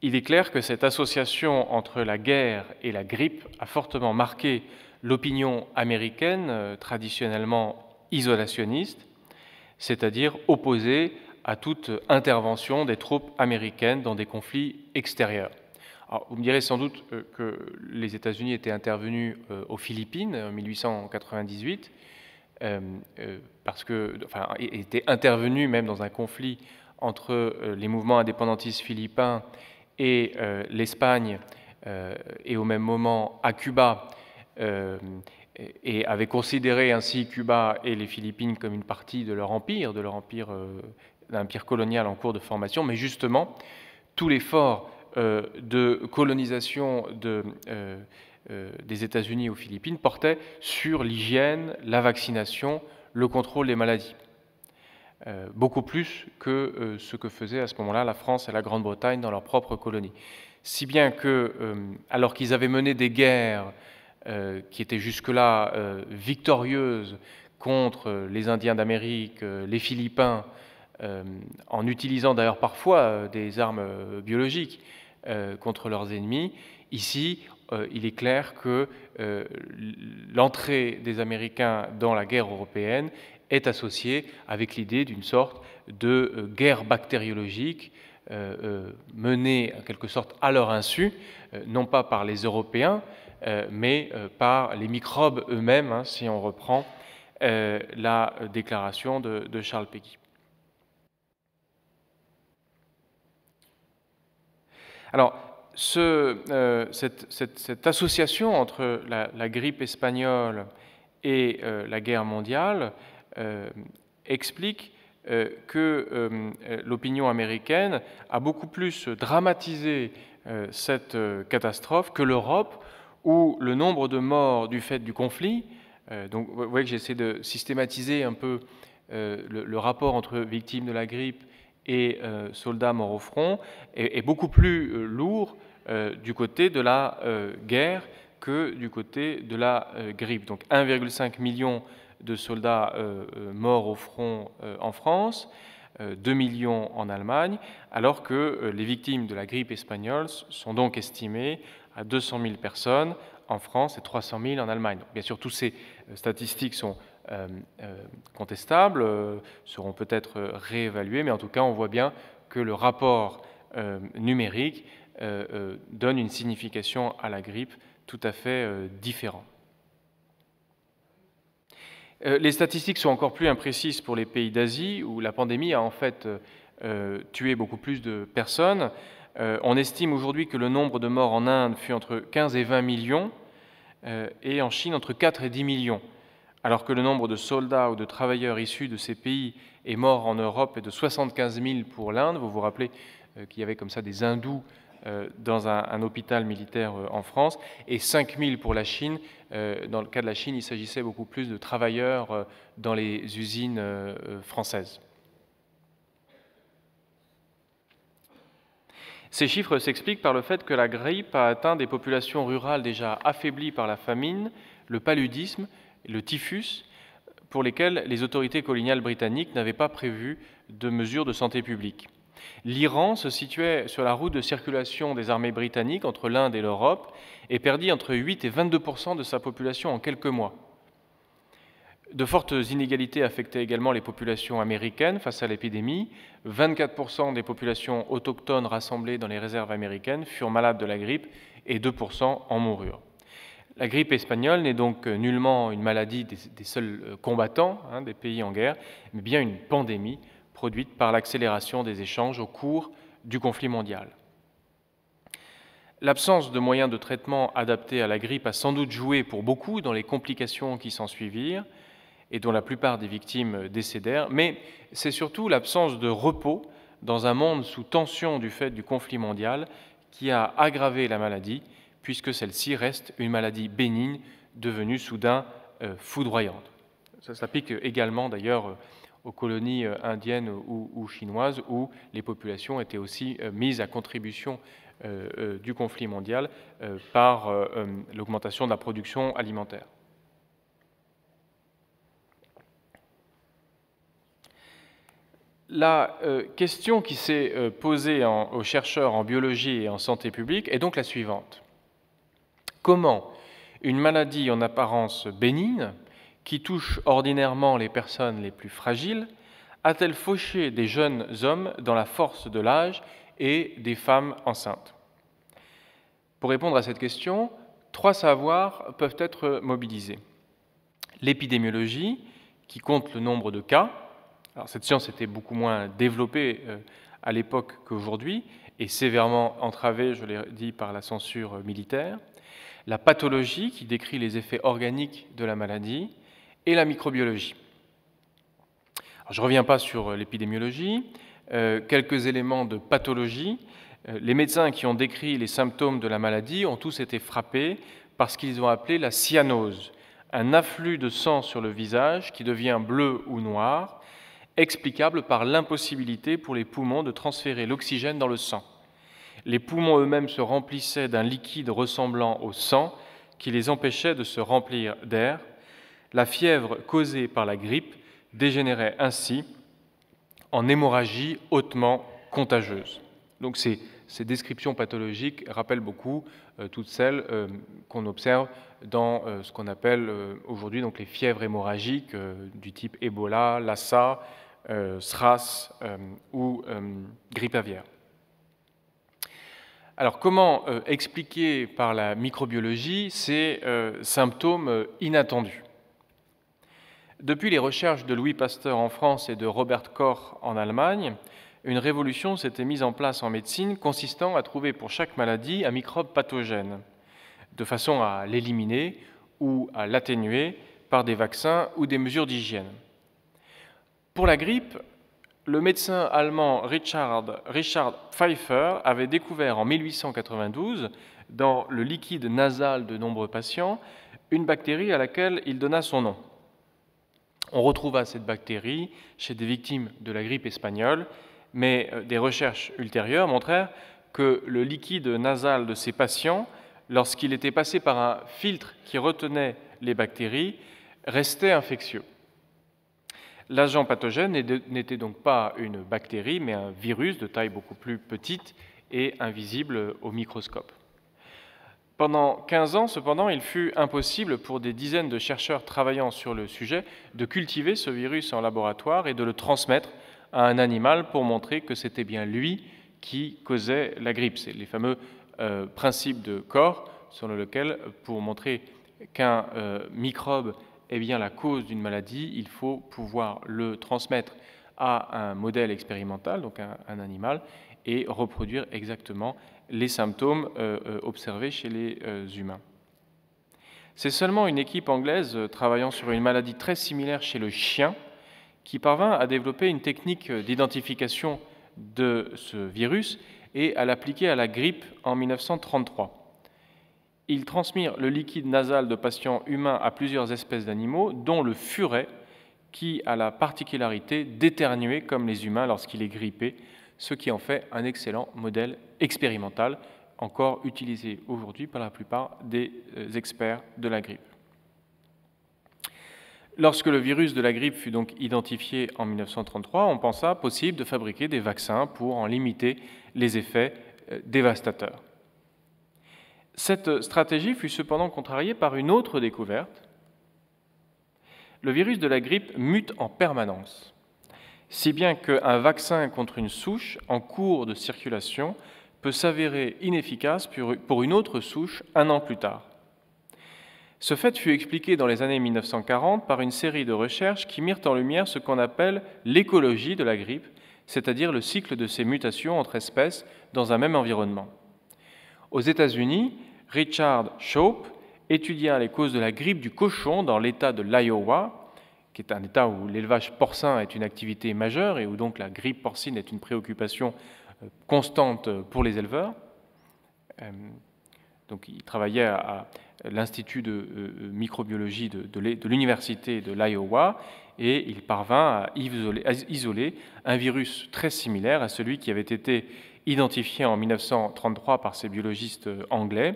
Il est clair que cette association entre la guerre et la grippe a fortement marqué l'opinion américaine, traditionnellement isolationniste, c'est-à-dire opposée à toute intervention des troupes américaines dans des conflits extérieurs. Alors, vous me direz sans doute que les États-Unis étaient intervenus aux Philippines en 1898, parce que, enfin, étaient intervenus même dans un conflit entre les mouvements indépendantistes philippins et l'Espagne, et au même moment à Cuba, et avaient considéré ainsi Cuba et les Philippines comme une partie de leur empire, d'un empire colonial en cours de formation. Mais justement, tout l'effort de colonisation des États-Unis aux Philippines portait sur l'hygiène, la vaccination, le contrôle des maladies. Beaucoup plus que ce que faisaient à ce moment-là la France et la Grande-Bretagne dans leurs propres colonies. Si bien que, alors qu'ils avaient mené des guerres qui étaient jusque-là victorieuses contre les Indiens d'Amérique, les Philippins, en utilisant d'ailleurs parfois des armes biologiques contre leurs ennemis, ici, il est clair que l'entrée des Américains dans la guerre européenne est associée avec l'idée d'une sorte de guerre bactériologique menée en quelque sorte à leur insu, non pas par les Européens, mais par les microbes eux-mêmes, hein, si on reprend la déclaration de Charles Péguy. Alors, cette association entre la grippe espagnole et la guerre mondiale explique que l'opinion américaine a beaucoup plus dramatisé cette catastrophe que l'Europe, où le nombre de morts du fait du conflit, donc vous voyez que j'essaie de systématiser un peu le rapport entre victimes de la grippe et soldats morts au front, est beaucoup plus lourd du côté de la guerre que du côté de la grippe. Donc 1,5 million de soldats morts au front en France, 2 millions en Allemagne, alors que les victimes de la grippe espagnole sont donc estimées à 200 000 personnes en France et 300 000 en Allemagne. Donc, bien sûr, toutes ces statistiques sont contestables, seront peut-être réévaluées, mais en tout cas, on voit bien que le rapport numérique donne une signification à la grippe tout à fait différente. Les statistiques sont encore plus imprécises pour les pays d'Asie, où la pandémie a en fait tué beaucoup plus de personnes. On estime aujourd'hui que le nombre de morts en Inde fut entre 15 et 20 millions, et en Chine entre 4 et 10 millions, alors que le nombre de soldats ou de travailleurs issus de ces pays et morts en Europe est de 75 000 pour l'Inde. Vous vous rappelez qu'il y avait comme ça des hindous dans un hôpital militaire en France, et 5 000 pour la Chine. Dans le cas de la Chine, il s'agissait beaucoup plus de travailleurs dans les usines françaises. Ces chiffres s'expliquent par le fait que la grippe a atteint des populations rurales déjà affaiblies par la famine, le paludisme, le typhus, pour lesquels les autorités coloniales britanniques n'avaient pas prévu de mesures de santé publique. L'Iran se situait sur la route de circulation des armées britanniques entre l'Inde et l'Europe et perdit entre 8 et 22% de sa population en quelques mois. De fortes inégalités affectaient également les populations américaines face à l'épidémie. 24% des populations autochtones rassemblées dans les réserves américaines furent malades de la grippe et 2% en moururent. La grippe espagnole n'est donc nullement une maladie des seuls combattants des pays en guerre, mais bien une pandémie produite par l'accélération des échanges au cours du conflit mondial. L'absence de moyens de traitement adaptés à la grippe a sans doute joué pour beaucoup dans les complications qui s'ensuivirent et dont la plupart des victimes décédèrent, mais c'est surtout l'absence de repos dans un monde sous tension du fait du conflit mondial qui a aggravé la maladie, puisque celle-ci reste une maladie bénigne devenue soudain foudroyante. Ça s'applique également d'ailleurs aux colonies indiennes ou chinoises, où les populations étaient aussi mises à contribution du conflit mondial par l'augmentation de la production alimentaire. La question qui s'est posée aux chercheurs en biologie et en santé publique est donc la suivante. Comment une maladie en apparence bénigne, qui touche ordinairement les personnes les plus fragiles, a-t-elle fauché des jeunes hommes dans la force de l'âge et des femmes enceintes? Pour répondre à cette question, 3 savoirs peuvent être mobilisés. L'épidémiologie, qui compte le nombre de cas. Alors, cette science était beaucoup moins développée à l'époque qu'aujourd'hui et sévèrement entravée, je l'ai dit, par la censure militaire. La pathologie, qui décrit les effets organiques de la maladie, et la microbiologie. Alors, je ne reviens pas sur l'épidémiologie. Quelques éléments de pathologie. Les médecins qui ont décrit les symptômes de la maladie ont tous été frappés par ce qu'ils ont appelé la cyanose, un afflux de sang sur le visage qui devient bleu ou noir, explicable par l'impossibilité pour les poumons de transférer l'oxygène dans le sang. Les poumons eux-mêmes se remplissaient d'un liquide ressemblant au sang qui les empêchait de se remplir d'air. La fièvre causée par la grippe dégénérait ainsi en hémorragie hautement contagieuse. Donc ces descriptions pathologiques rappellent beaucoup toutes celles qu'on observe dans ce qu'on appelle aujourd'hui donc les fièvres hémorragiques du type Ebola, Lassa, SRAS ou grippe aviaire. Alors comment expliquer par la microbiologie ces symptômes inattendus? Depuis les recherches de Louis Pasteur en France et de Robert Koch en Allemagne, une révolution s'était mise en place en médecine consistant à trouver pour chaque maladie un microbe pathogène, de façon à l'éliminer ou à l'atténuer par des vaccins ou des mesures d'hygiène. Pour la grippe, le médecin allemand Richard Pfeiffer avait découvert en 1892, dans le liquide nasal de nombreux patients, une bactérie à laquelle il donna son nom. On retrouva cette bactérie chez des victimes de la grippe espagnole, mais des recherches ultérieures montrèrent que le liquide nasal de ces patients, lorsqu'il était passé par un filtre qui retenait les bactéries, restait infectieux. L'agent pathogène n'était donc pas une bactérie, mais un virus de taille beaucoup plus petite et invisible au microscope. Pendant 15 ans, cependant, il fut impossible pour des dizaines de chercheurs travaillant sur le sujet de cultiver ce virus en laboratoire et de le transmettre à un animal pour montrer que c'était bien lui qui causait la grippe. C'est les fameux principes de Koch, selon lesquels, pour montrer qu'un microbe est bien la cause d'une maladie, il faut pouvoir le transmettre à un modèle expérimental, donc un animal, et reproduire exactement les symptômes observés chez les humains. C'est seulement une équipe anglaise travaillant sur une maladie très similaire chez le chien qui parvint à développer une technique d'identification de ce virus et à l'appliquer à la grippe en 1933. Ils transmirent le liquide nasal de patients humains à plusieurs espèces d'animaux, dont le furet, qui a la particularité d'éternuer comme les humains lorsqu'il est grippé, ce qui en fait un excellent modèle expérimental, encore utilisé aujourd'hui par la plupart des experts de la grippe. Lorsque le virus de la grippe fut donc identifié en 1933, on pensa possible de fabriquer des vaccins pour en limiter les effets dévastateurs. Cette stratégie fut cependant contrariée par une autre découverte. Le virus de la grippe mute en permanence, si bien qu'un vaccin contre une souche en cours de circulation peut s'avérer inefficace pour une autre souche 1 an plus tard. Ce fait fut expliqué dans les années 1940 par une série de recherches qui mirent en lumière ce qu'on appelle l'écologie de la grippe, c'est-à-dire le cycle de ces mutations entre espèces dans un même environnement. Aux États-Unis, Richard Shoup étudia les causes de la grippe du cochon dans l'État de l'Iowa, qui est un État où l'élevage porcin est une activité majeure et où donc la grippe porcine est une préoccupation constante pour les éleveurs. Donc, il travaillait à l'Institut de microbiologie de l'Université de l'Iowa et il parvint à isoler un virus très similaire à celui qui avait été identifié en 1933 par ces biologistes anglais.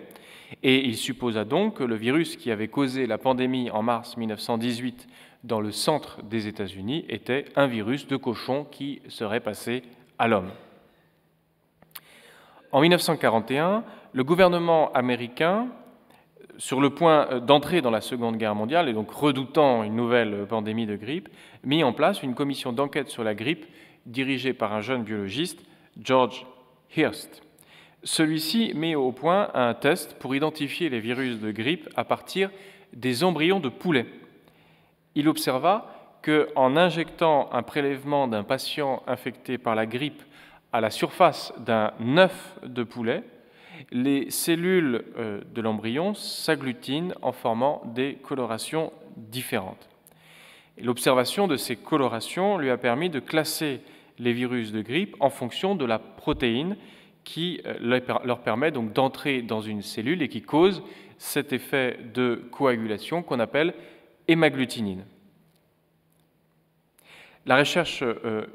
Et il supposa donc que le virus qui avait causé la pandémie en mars 1918 dans le centre des États-Unis était un virus de cochon qui serait passé à l'homme. En 1941, le gouvernement américain sur le point d'entrer dans la Seconde Guerre mondiale, et donc redoutant une nouvelle pandémie de grippe, mis en place une commission d'enquête sur la grippe dirigée par un jeune biologiste, George Hirst. Celui-ci met au point un test pour identifier les virus de grippe à partir des embryons de poulets. Il observa qu'en injectant un prélèvement d'un patient infecté par la grippe à la surface d'un œuf de poulet, les cellules de l'embryon s'agglutinent en formant des colorations différentes. L'observation de ces colorations lui a permis de classer les virus de grippe en fonction de la protéine qui leur permet donc d'entrer dans une cellule et qui cause cet effet de coagulation qu'on appelle hémagglutinine. La recherche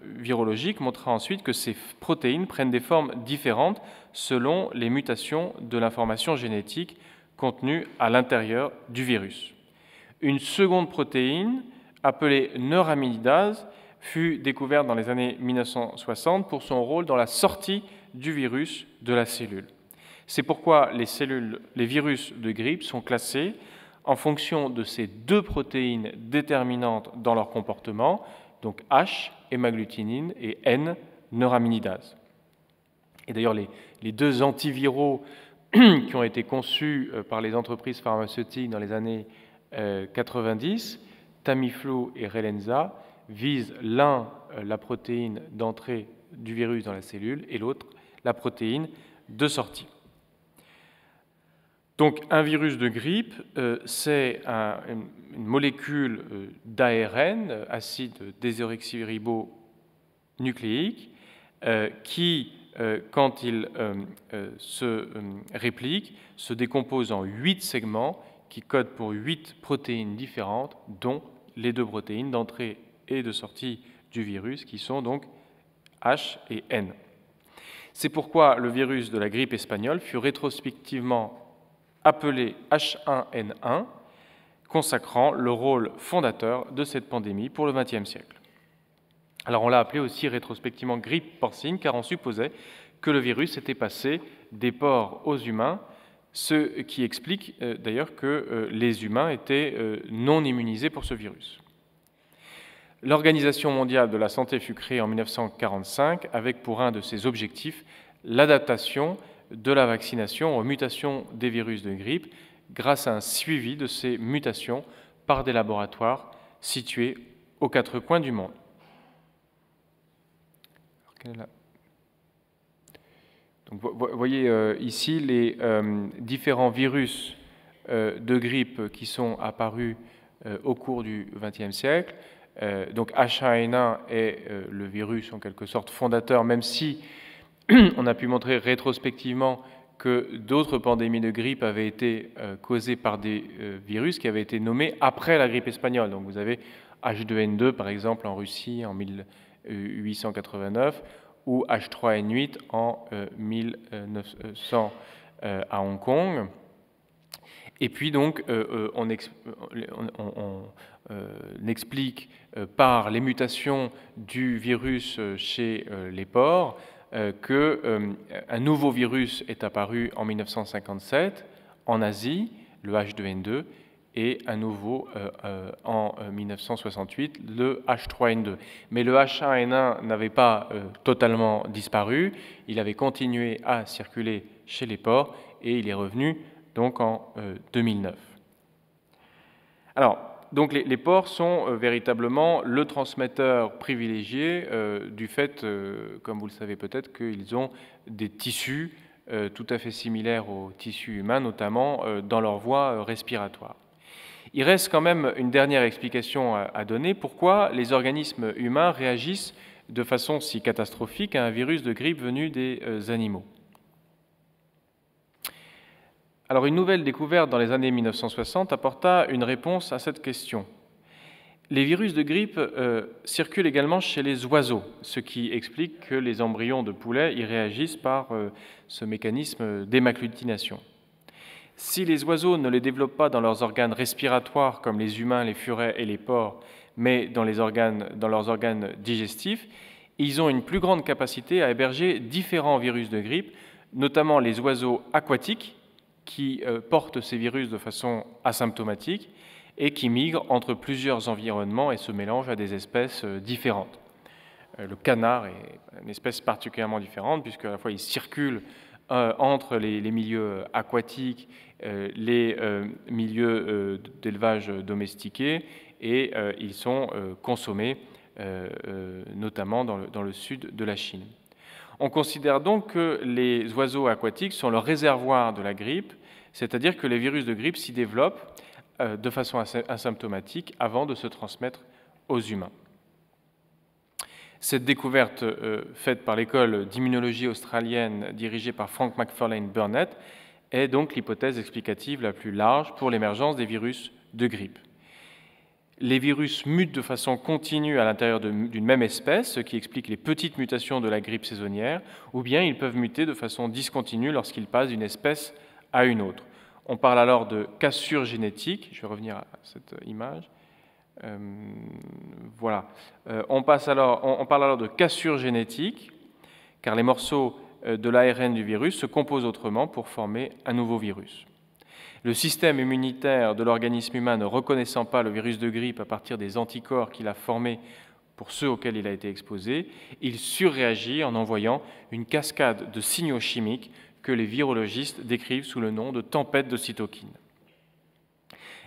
virologique montra ensuite que ces protéines prennent des formes différentes selon les mutations de l'information génétique contenue à l'intérieur du virus. Une seconde protéine, appelée neuraminidase, fut découverte dans les années 1960 pour son rôle dans la sortie du virus de la cellule. C'est pourquoi les virus de grippe sont classés en fonction de ces deux protéines déterminantes dans leur comportement, donc H, hémagglutinine, et N, neuraminidase. Et d'ailleurs, les deux antiviraux qui ont été conçus par les entreprises pharmaceutiques dans les années 90, Tamiflu et Relenza, visent l'un la protéine d'entrée du virus dans la cellule et l'autre la protéine de sortie. Donc un virus de grippe, c'est une molécule d'ARN, acide désoxyribonucléique, qui, quand il se réplique, se décompose en 8 segments qui codent pour 8 protéines différentes, dont les deux protéines d'entrée et de sortie du virus, qui sont donc H et N. C'est pourquoi le virus de la grippe espagnole fut rétrospectivement appelé H1N1, consacrant le rôle fondateur de cette pandémie pour le XXe siècle. Alors on l'a appelé aussi rétrospectivement grippe porcine, car on supposait que le virus était passé des porcs aux humains, ce qui explique d'ailleurs que les humains étaient non immunisés pour ce virus. L'Organisation mondiale de la santé fut créée en 1945 avec pour un de ses objectifs l'adaptation de la vaccination aux mutations des virus de grippe grâce à un suivi de ces mutations par des laboratoires situés aux quatre coins du monde. Donc, vous voyez ici les différents virus de grippe qui sont apparus au cours du XXe siècle. Donc H1N1 est le virus en quelque sorte fondateur, même si on a pu montrer rétrospectivement que d'autres pandémies de grippe avaient été causées par des virus qui avaient été nommés après la grippe espagnole. Donc vous avez H2N2 par exemple en Russie en 1889 ou H3N8 en 1900 à Hong Kong. Et puis donc on explique par les mutations du virus chez les porcs qu'un nouveau virus est apparu en 1957 en Asie, le H2N2, et un nouveau en 1968, le H3N2. Mais le H1N1 n'avait pas totalement disparu, il avait continué à circuler chez les porcs et il est revenu donc en 2009. Alors, donc les porcs sont véritablement le transmetteur privilégié du fait, comme vous le savez peut-être, qu'ils ont des tissus tout à fait similaires aux tissus humains, notamment dans leur voie respiratoire. Il reste quand même une dernière explication à donner. Pourquoi les organismes humains réagissent de façon si catastrophique à un virus de grippe venu des animaux ? Alors, une nouvelle découverte dans les années 1960 apporta une réponse à cette question. Les virus de grippe circulent également chez les oiseaux, ce qui explique que les embryons de poulet y réagissent par ce mécanisme d'hémagglutination. Si les oiseaux ne les développent pas dans leurs organes respiratoires comme les humains, les furets et les porcs, mais dans leurs organes digestifs, ils ont une plus grande capacité à héberger différents virus de grippe, notamment les oiseaux aquatiques, qui portent ces virus de façon asymptomatique et qui migrent entre plusieurs environnements et se mélangent à des espèces différentes. Le canard est une espèce particulièrement différente puisque à la fois il circule entre les milieux aquatiques, les milieux d'élevage domestiqués, et ils sont consommés notamment dans le sud de la Chine. On considère donc que les oiseaux aquatiques sont le réservoir de la grippe, c'est-à-dire que les virus de grippe s'y développent de façon asymptomatique avant de se transmettre aux humains. Cette découverte faite par l'école d'immunologie australienne dirigée par Frank McFarlane Burnett est donc l'hypothèse explicative la plus large pour l'émergence des virus de grippe. Les virus mutent de façon continue à l'intérieur d'une même espèce, ce qui explique les petites mutations de la grippe saisonnière, ou bien ils peuvent muter de façon discontinue lorsqu'ils passent d'une espèce à une autre. On parle alors de cassure génétique. Je vais revenir à cette image. Voilà. On parle alors de cassure génétique, car les morceaux de l'ARN du virus se composent autrement pour former un nouveau virus. Le système immunitaire de l'organisme humain ne reconnaissant pas le virus de grippe à partir des anticorps qu'il a formés pour ceux auxquels il a été exposé, il surréagit en envoyant une cascade de signaux chimiques que les virologistes décrivent sous le nom de tempête de cytokines.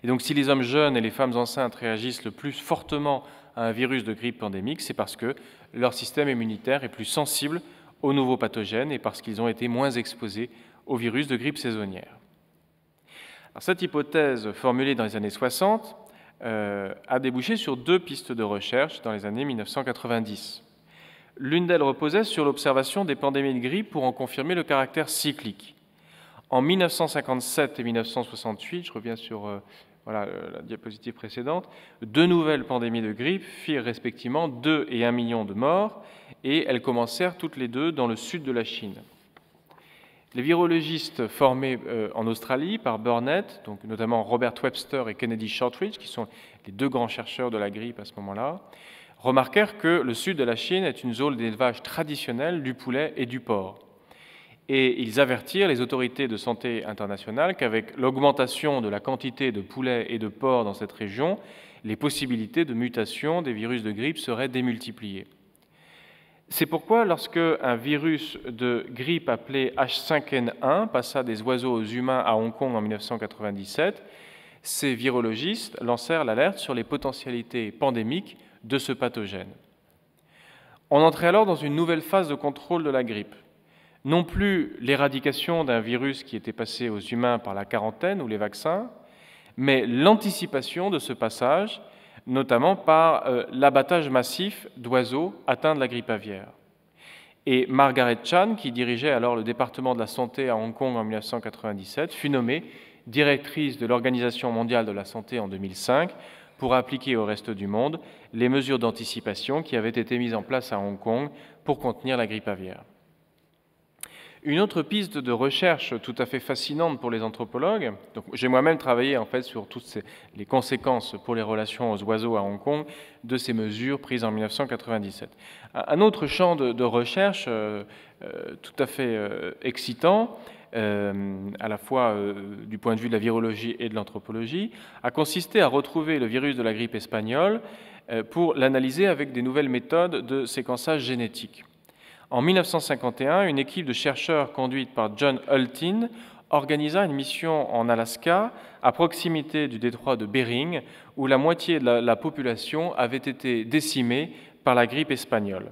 Et donc, si les hommes jeunes et les femmes enceintes réagissent le plus fortement à un virus de grippe pandémique, c'est parce que leur système immunitaire est plus sensible aux nouveaux pathogènes et parce qu'ils ont été moins exposés au virus de grippe saisonnière. Alors, cette hypothèse formulée dans les années 60 a débouché sur deux pistes de recherche dans les années 1990. L'une d'elles reposait sur l'observation des pandémies de grippe pour en confirmer le caractère cyclique. En 1957 et 1968, je reviens sur la diapositive précédente, deux nouvelles pandémies de grippe firent respectivement 2 et 1 million de morts, et elles commencèrent toutes les deux dans le sud de la Chine. Les virologistes formés en Australie par Burnett, donc notamment Robert Webster et Kennedy Shortridge, qui sont les deux grands chercheurs de la grippe à ce moment-là, remarquèrent que le sud de la Chine est une zone d'élevage traditionnelle du poulet et du porc. Et ils avertirent les autorités de santé internationales qu'avec l'augmentation de la quantité de poulet et de porc dans cette région, les possibilités de mutation des virus de grippe seraient démultipliées. C'est pourquoi, lorsque un virus de grippe appelé H5N1 passa des oiseaux aux humains à Hong Kong en 1997, ces virologistes lancèrent l'alerte sur les potentialités pandémiques de ce pathogène. On entrait alors dans une nouvelle phase de contrôle de la grippe. Non plus l'éradication d'un virus qui était passé aux humains par la quarantaine ou les vaccins, mais l'anticipation de ce passage, notamment par l'abattage massif d'oiseaux atteints de la grippe aviaire. Et Margaret Chan, qui dirigeait alors le département de la santé à Hong Kong en 1997, fut nommée directrice de l'Organisation mondiale de la santé en 2005 pour appliquer au reste du monde les mesures d'anticipation qui avaient été mises en place à Hong Kong pour contenir la grippe aviaire. Une autre piste de recherche tout à fait fascinante pour les anthropologues, donc j'ai moi-même travaillé en fait sur toutes les conséquences pour les relations aux oiseaux à Hong Kong de ces mesures prises en 1997. Un autre champ de recherche tout à fait excitant, à la fois du point de vue de la virologie et de l'anthropologie, a consisté à retrouver le virus de la grippe espagnole pour l'analyser avec des nouvelles méthodes de séquençage génétique. En 1951, une équipe de chercheurs conduite par John Hultin organisa une mission en Alaska, à proximité du détroit de Bering, où la moitié de la population avait été décimée par la grippe espagnole.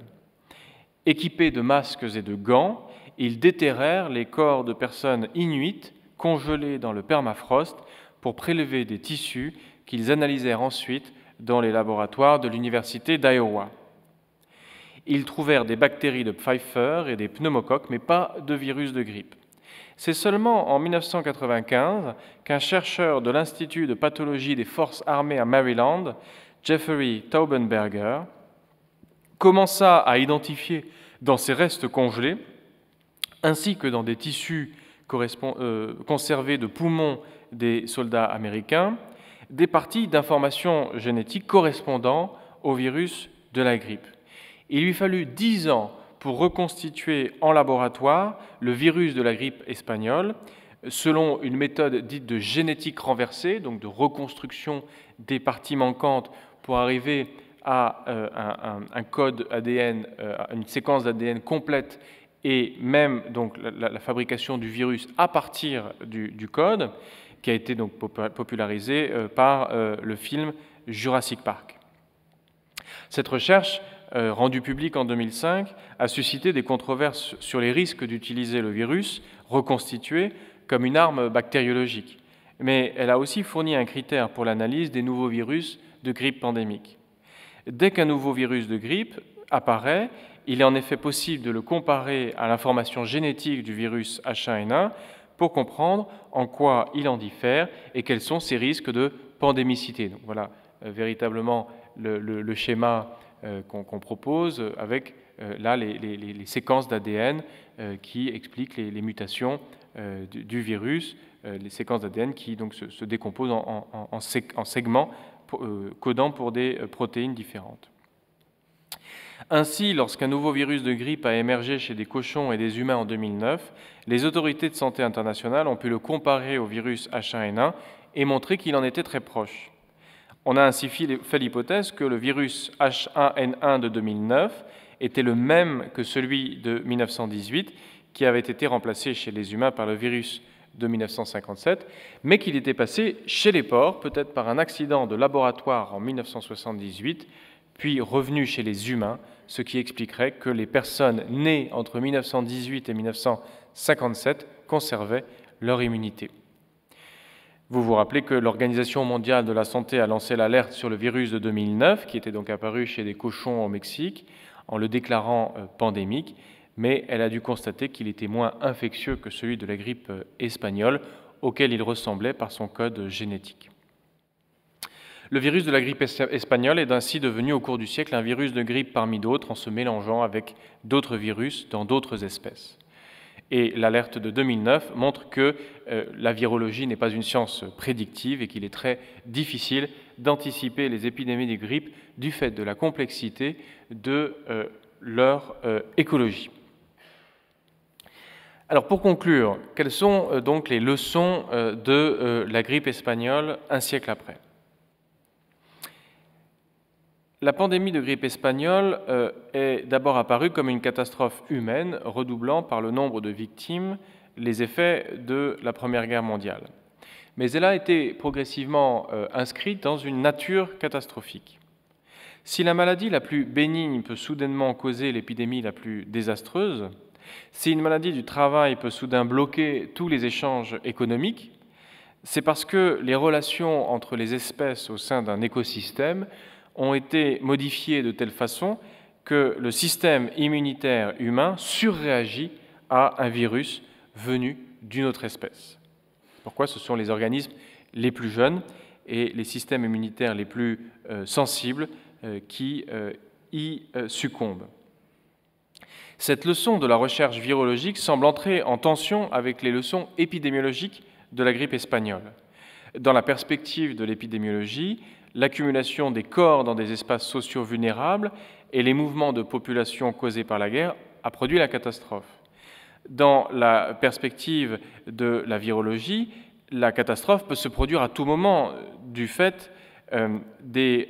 Équipés de masques et de gants, ils déterrèrent les corps de personnes inuites congelées dans le permafrost pour prélever des tissus qu'ils analysèrent ensuite dans les laboratoires de l'université d'Iowa. Ils trouvèrent des bactéries de Pfeiffer et des pneumocoques, mais pas de virus de grippe. C'est seulement en 1995 qu'un chercheur de l'Institut de pathologie des forces armées à Maryland, Jeffrey Taubenberger, commença à identifier dans ces restes congelés, ainsi que dans des tissus conservés de poumons des soldats américains, des parties d'informations génétiques correspondant au virus de la grippe. Il lui fallut 10 ans pour reconstituer en laboratoire le virus de la grippe espagnole, selon une méthode dite de génétique renversée, donc de reconstruction des parties manquantes pour arriver à un code ADN, une séquence d'ADN complète et même donc la fabrication du virus à partir du code, qui a été donc popularisé par le film Jurassic Park. Cette recherche, rendue publique en 2005, a suscité des controverses sur les risques d'utiliser le virus reconstitué comme une arme bactériologique, mais elle a aussi fourni un critère pour l'analyse des nouveaux virus de grippe pandémique. Dès qu'un nouveau virus de grippe apparaît, il est en effet possible de le comparer à l'information génétique du virus H1N1 pour comprendre en quoi il en diffère et quels sont ses risques de pandémicité. Donc voilà véritablement le schéma qu'on propose avec là les séquences d'ADN qui expliquent les mutations du virus, les séquences d'ADN qui donc se décomposent en segments codant pour des protéines différentes. Ainsi, lorsqu'un nouveau virus de grippe a émergé chez des cochons et des humains en 2009, les autorités de santé internationales ont pu le comparer au virus H1N1 et montrer qu'il en était très proche. On a ainsi fait l'hypothèse que le virus H1N1 de 2009 était le même que celui de 1918, qui avait été remplacé chez les humains par le virus de 1957, mais qu'il était passé chez les porcs, peut-être par un accident de laboratoire en 1978, puis revenu chez les humains, ce qui expliquerait que les personnes nées entre 1918 et 1957 conservaient leur immunité. Vous vous rappelez que l'Organisation mondiale de la santé a lancé l'alerte sur le virus de 2009, qui était donc apparu chez des cochons au Mexique, en le déclarant pandémique, mais elle a dû constater qu'il était moins infectieux que celui de la grippe espagnole, auquel il ressemblait par son code génétique. Le virus de la grippe espagnole est ainsi devenu au cours du siècle un virus de grippe parmi d'autres en se mélangeant avec d'autres virus dans d'autres espèces. Et l'alerte de 2009 montre que la virologie n'est pas une science prédictive et qu'il est très difficile d'anticiper les épidémies de grippe du fait de la complexité de leur écologie. Alors pour conclure, quelles sont donc les leçons de la grippe espagnole un siècle après ? La pandémie de grippe espagnole est d'abord apparue comme une catastrophe humaine, redoublant par le nombre de victimes les effets de la Première Guerre mondiale. Mais elle a été progressivement inscrite dans une nature catastrophique. Si la maladie la plus bénigne peut soudainement causer l'épidémie la plus désastreuse, si une maladie du travail peut soudain bloquer tous les échanges économiques, c'est parce que les relations entre les espèces au sein d'un écosystème ont été modifiées de telle façon que le système immunitaire humain surréagit à un virus venu d'une autre espèce. Pourquoi ? Ce sont les organismes les plus jeunes et les systèmes immunitaires les plus sensibles qui y succombent. Cette leçon de la recherche virologique semble entrer en tension avec les leçons épidémiologiques de la grippe espagnole. Dans la perspective de l'épidémiologie, l'accumulation des corps dans des espaces sociaux vulnérables et les mouvements de population causés par la guerre a produit la catastrophe. Dans la perspective de la virologie, la catastrophe peut se produire à tout moment du fait des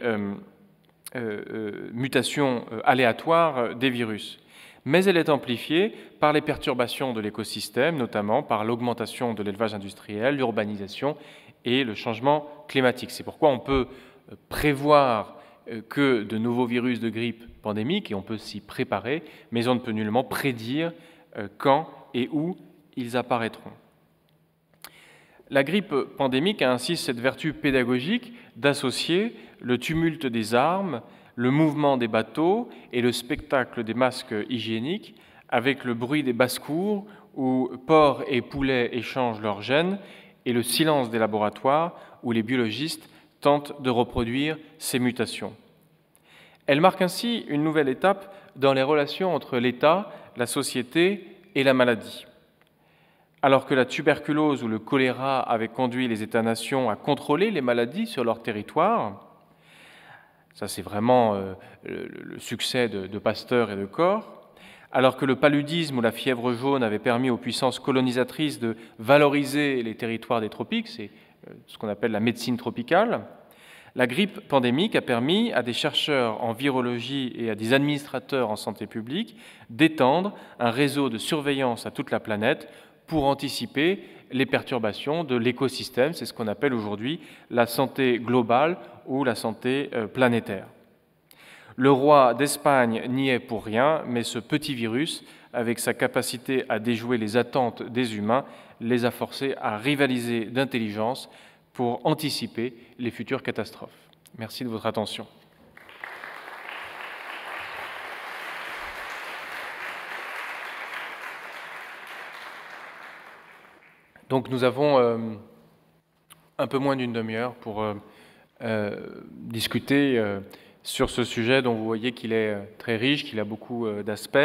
mutations aléatoires des virus. Mais elle est amplifiée par les perturbations de l'écosystème, notamment par l'augmentation de l'élevage industriel, l'urbanisation et le changement climatique. C'est pourquoi on peut prévoir que de nouveaux virus de grippe pandémique, et on peut s'y préparer, mais on ne peut nullement prédire quand et où ils apparaîtront. La grippe pandémique a ainsi cette vertu pédagogique d'associer le tumulte des armes, le mouvement des bateaux et le spectacle des masques hygiéniques avec le bruit des basses-cours où porcs et poulets échangent leurs gènes et le silence des laboratoires où les biologistes tentent de reproduire ces mutations. Elle marque ainsi une nouvelle étape dans les relations entre l'État, la société et la maladie. Alors que la tuberculose ou le choléra avaient conduit les États-nations à contrôler les maladies sur leur territoire, ça c'est vraiment le succès de Pasteur et de Koch, Alors que le paludisme ou la fièvre jaune avaient permis aux puissances colonisatrices de valoriser les territoires des tropiques, c'est ce qu'on appelle la médecine tropicale, la grippe pandémique a permis à des chercheurs en virologie et à des administrateurs en santé publique d'étendre un réseau de surveillance à toute la planète pour anticiper les perturbations de l'écosystème. C'est ce qu'on appelle aujourd'hui la santé globale ou la santé planétaire. Le roi d'Espagne n'y est pour rien, mais ce petit virus, avec sa capacité à déjouer les attentes des humains, les a forcés à rivaliser d'intelligence pour anticiper les futures catastrophes. Merci de votre attention. Donc nous avons un peu moins d'une demi-heure pour discuter sur ce sujet dont vous voyez qu'il est très riche, qu'il a beaucoup d'aspects.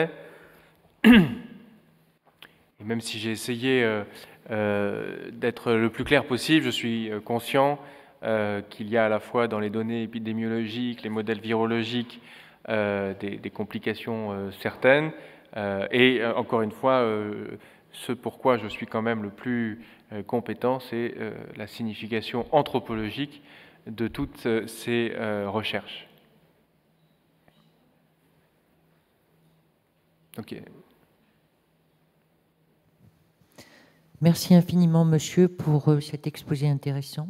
Et même si j'ai essayé d'être le plus clair possible, je suis conscient qu'il y a à la fois dans les données épidémiologiques, les modèles virologiques, des complications certaines. Et encore une fois, ce pourquoi je suis quand même le plus compétent, c'est la signification anthropologique de toutes ces recherches. Okay. Merci infiniment, monsieur, pour cet exposé intéressant.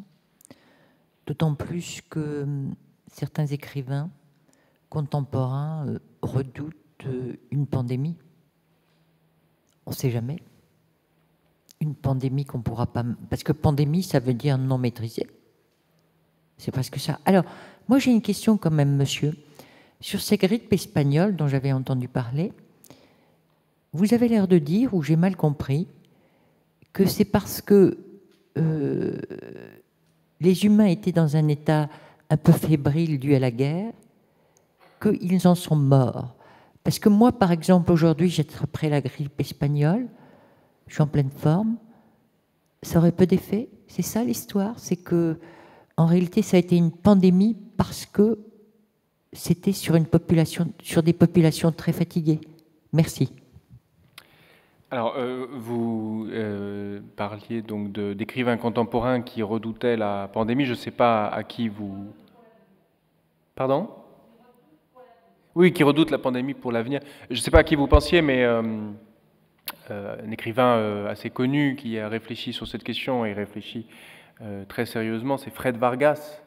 D'autant plus que certains écrivains contemporains redoutent une pandémie. On ne sait jamais. Une pandémie qu'on ne pourra pas... Parce que pandémie, ça veut dire non maîtrisé. C'est presque ça. Alors, moi, j'ai une question quand même, monsieur. Sur ces grippes espagnoles dont j'avais entendu parler, vous avez l'air de dire, ou j'ai mal compris, que c'est parce que les humains étaient dans un état un peu fébrile dû à la guerre qu'ils en sont morts. Parce que moi, par exemple, aujourd'hui, j'ai attrapé la grippe espagnole, je suis en pleine forme, ça aurait peu d'effet. C'est ça l'histoire, c'est que en réalité, ça a été une pandémie parce que c'était sur une population, sur des populations très fatiguées. Merci. Alors, vous parliez donc d'écrivains contemporains qui redoutaient la pandémie. Je ne sais pas à qui vous... Pardon ? Oui, qui redoutent la pandémie pour l'avenir. Je ne sais pas à qui vous pensiez, mais un écrivain assez connu qui a réfléchi sur cette question et réfléchit très sérieusement, c'est Fred Vargas,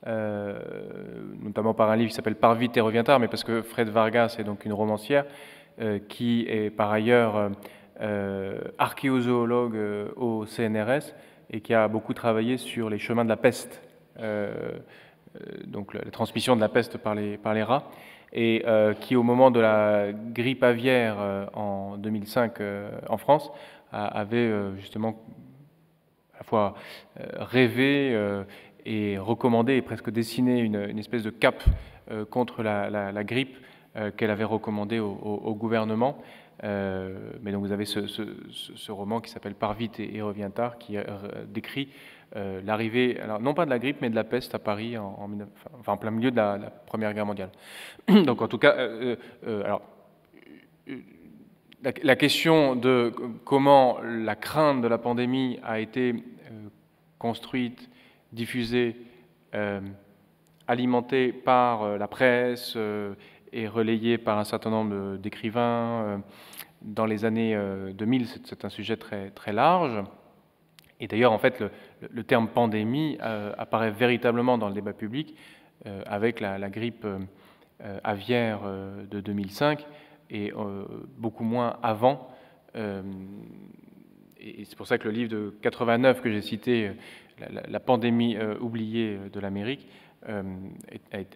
notamment par un livre qui s'appelle « Pars vite et reviens tard », mais parce que Fred Vargas est donc une romancière qui est par ailleurs archéozoologue au CNRS et qui a beaucoup travaillé sur les chemins de la peste, donc la transmission de la peste par les rats, et qui, au moment de la grippe aviaire en 2005 en France, avait justement à la fois rêvé et recommandé et presque dessiné une espèce de cape contre la grippe qu'elle avait recommandé au gouvernement. Mais donc vous avez ce roman qui s'appelle « Pars vite et reviens tard » qui décrit l'arrivée, alors non pas de la grippe, mais de la peste à Paris en plein milieu de la Première Guerre mondiale. Donc en tout cas, alors, la question de comment la crainte de la pandémie a été construite, diffusée, alimentée par la presse et relayée par un certain nombre d'écrivains dans les années 2000, c'est un sujet très, très large. Et d'ailleurs, en fait, le terme pandémie apparaît véritablement dans le débat public avec la grippe aviaire de 2005 et beaucoup moins avant. Et c'est pour ça que le livre de 89 que j'ai cité, la pandémie oubliée de l'Amérique,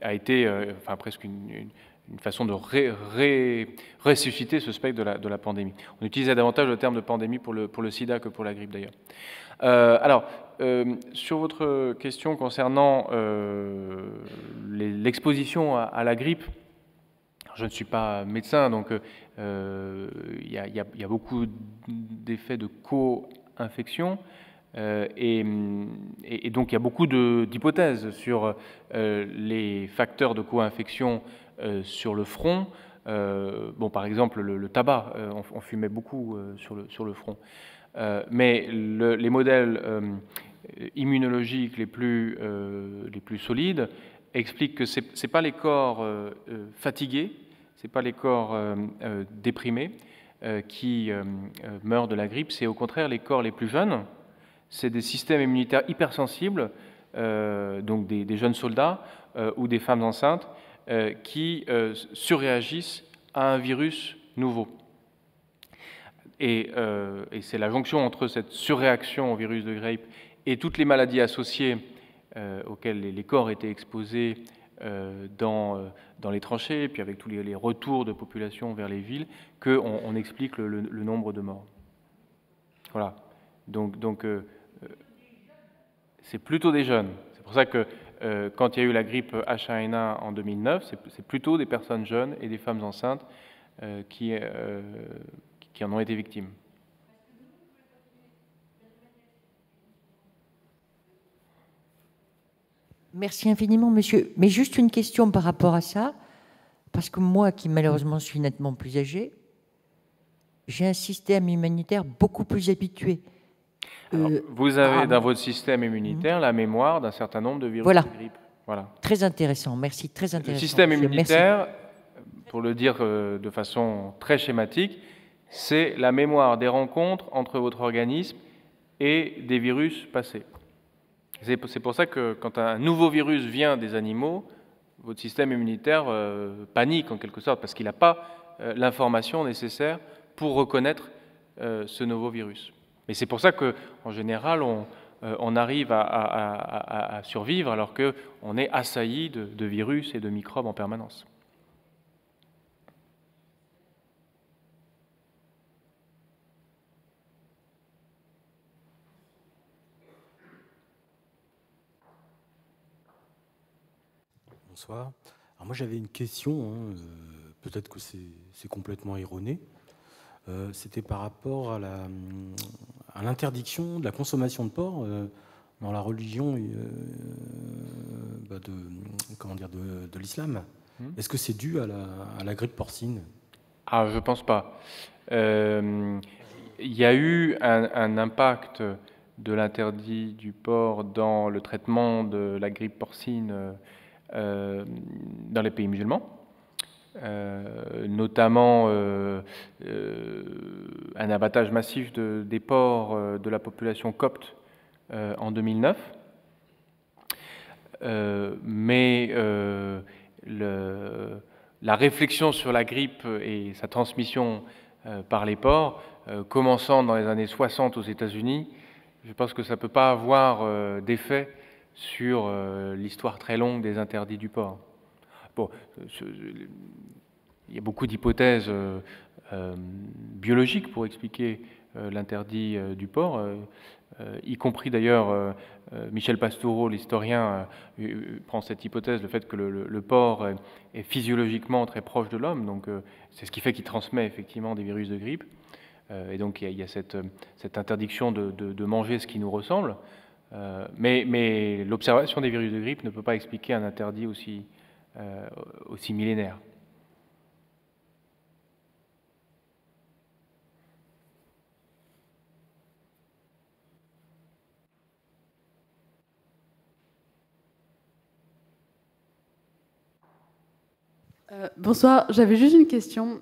a été enfin, presque une façon de ressusciter ce spectre de la pandémie. On utilisait davantage le terme de pandémie pour le sida que pour la grippe d'ailleurs. Alors, sur votre question concernant l'exposition à la grippe, je ne suis pas médecin, donc il y a beaucoup d'effets de co-infection. Et donc il y a beaucoup d'hypothèses sur les facteurs de co-infection sur le front. Bon, par exemple, le tabac, on fumait beaucoup sur le front. Mais les modèles immunologiques les plus solides expliquent que ce n'est pas les corps fatigués, ce n'est pas les corps déprimés qui meurent de la grippe, c'est au contraire les corps les plus jeunes, c'est des systèmes immunitaires hypersensibles, donc des jeunes soldats ou des femmes enceintes qui surréagissent à un virus nouveau. Et c'est la jonction entre cette surréaction au virus de grippe et toutes les maladies associées auxquelles les corps étaient exposés dans les tranchées, puis avec tous les retours de population vers les villes, qu'on explique le nombre de morts. Voilà. Donc c'est plutôt des jeunes. C'est pour ça que quand il y a eu la grippe H1N1 en 2009, c'est plutôt des personnes jeunes et des femmes enceintes qui en ont été victimes. Merci infiniment, monsieur. Mais juste une question par rapport à ça, parce que moi, qui malheureusement suis nettement plus âgé, j'ai un système immunitaire beaucoup plus habitué. Alors, vous avez dans votre système immunitaire la mémoire d'un certain nombre de virus de grippe. Voilà. Très intéressant, merci, très intéressant. Le système immunitaire, pour le dire de façon très schématique, c'est la mémoire des rencontres entre votre organisme et des virus passés. C'est pour ça que quand un nouveau virus vient des animaux, votre système immunitaire panique en quelque sorte, parce qu'il n'a pas l'information nécessaire pour reconnaître ce nouveau virus. Et c'est pour ça qu'en général, on arrive à survivre alors qu'on est assailli de virus et de microbes en permanence. Bonsoir. Alors moi j'avais une question, hein, peut-être que c'est complètement erroné. C'était par rapport à l'interdiction de la consommation de porc dans la religion de l'islam. Est-ce que c'est dû à la grippe porcine? Ah, je ne pense pas. Il y a eu un impact de l'interdit du porc dans le traitement de la grippe porcine dans les pays musulmans, notamment un abattage massif des porcs de la population copte en 2009. Mais la réflexion sur la grippe et sa transmission par les porcs, commençant dans les années 60 aux États-Unis, je pense que ça ne peut pas avoir d'effet sur l'histoire très longue des interdits du porc. Bon, il y a beaucoup d'hypothèses biologiques pour expliquer l'interdit du porc, y compris d'ailleurs Michel Pastoureau, l'historien, prend cette hypothèse, le fait que le porc est physiologiquement très proche de l'homme, donc c'est ce qui fait qu'il transmet effectivement des virus de grippe. Et donc il y a cette interdiction de manger ce qui nous ressemble. Mais l'observation des virus de grippe ne peut pas expliquer un interdit aussi millénaire. Bonsoir, j'avais juste une question.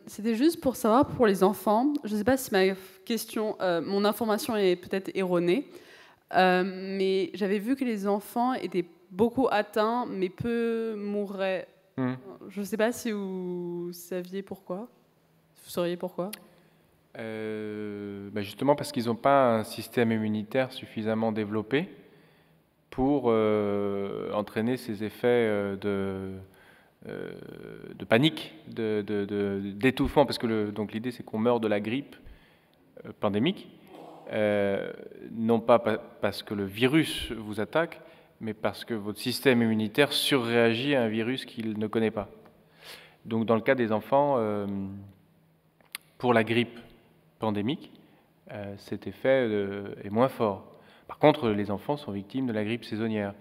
C'était juste pour savoir pour les enfants, je ne sais pas si mon information est peut-être erronée, mais j'avais vu que les enfants étaient beaucoup atteints, mais peu mourraient. Je ne sais pas si vous saviez pourquoi. Vous sauriez pourquoi? Justement parce qu'ils n'ont pas un système immunitaire suffisamment développé pour entraîner ces effets de panique, d'étouffement, parce que donc l'idée c'est qu'on meurt de la grippe pandémique, non pas parce que le virus vous attaque, mais parce que votre système immunitaire surréagit à un virus qu'il ne connaît pas. Donc dans le cas des enfants, pour la grippe pandémique, cet effet est moins fort. Par contre, les enfants sont victimes de la grippe saisonnière.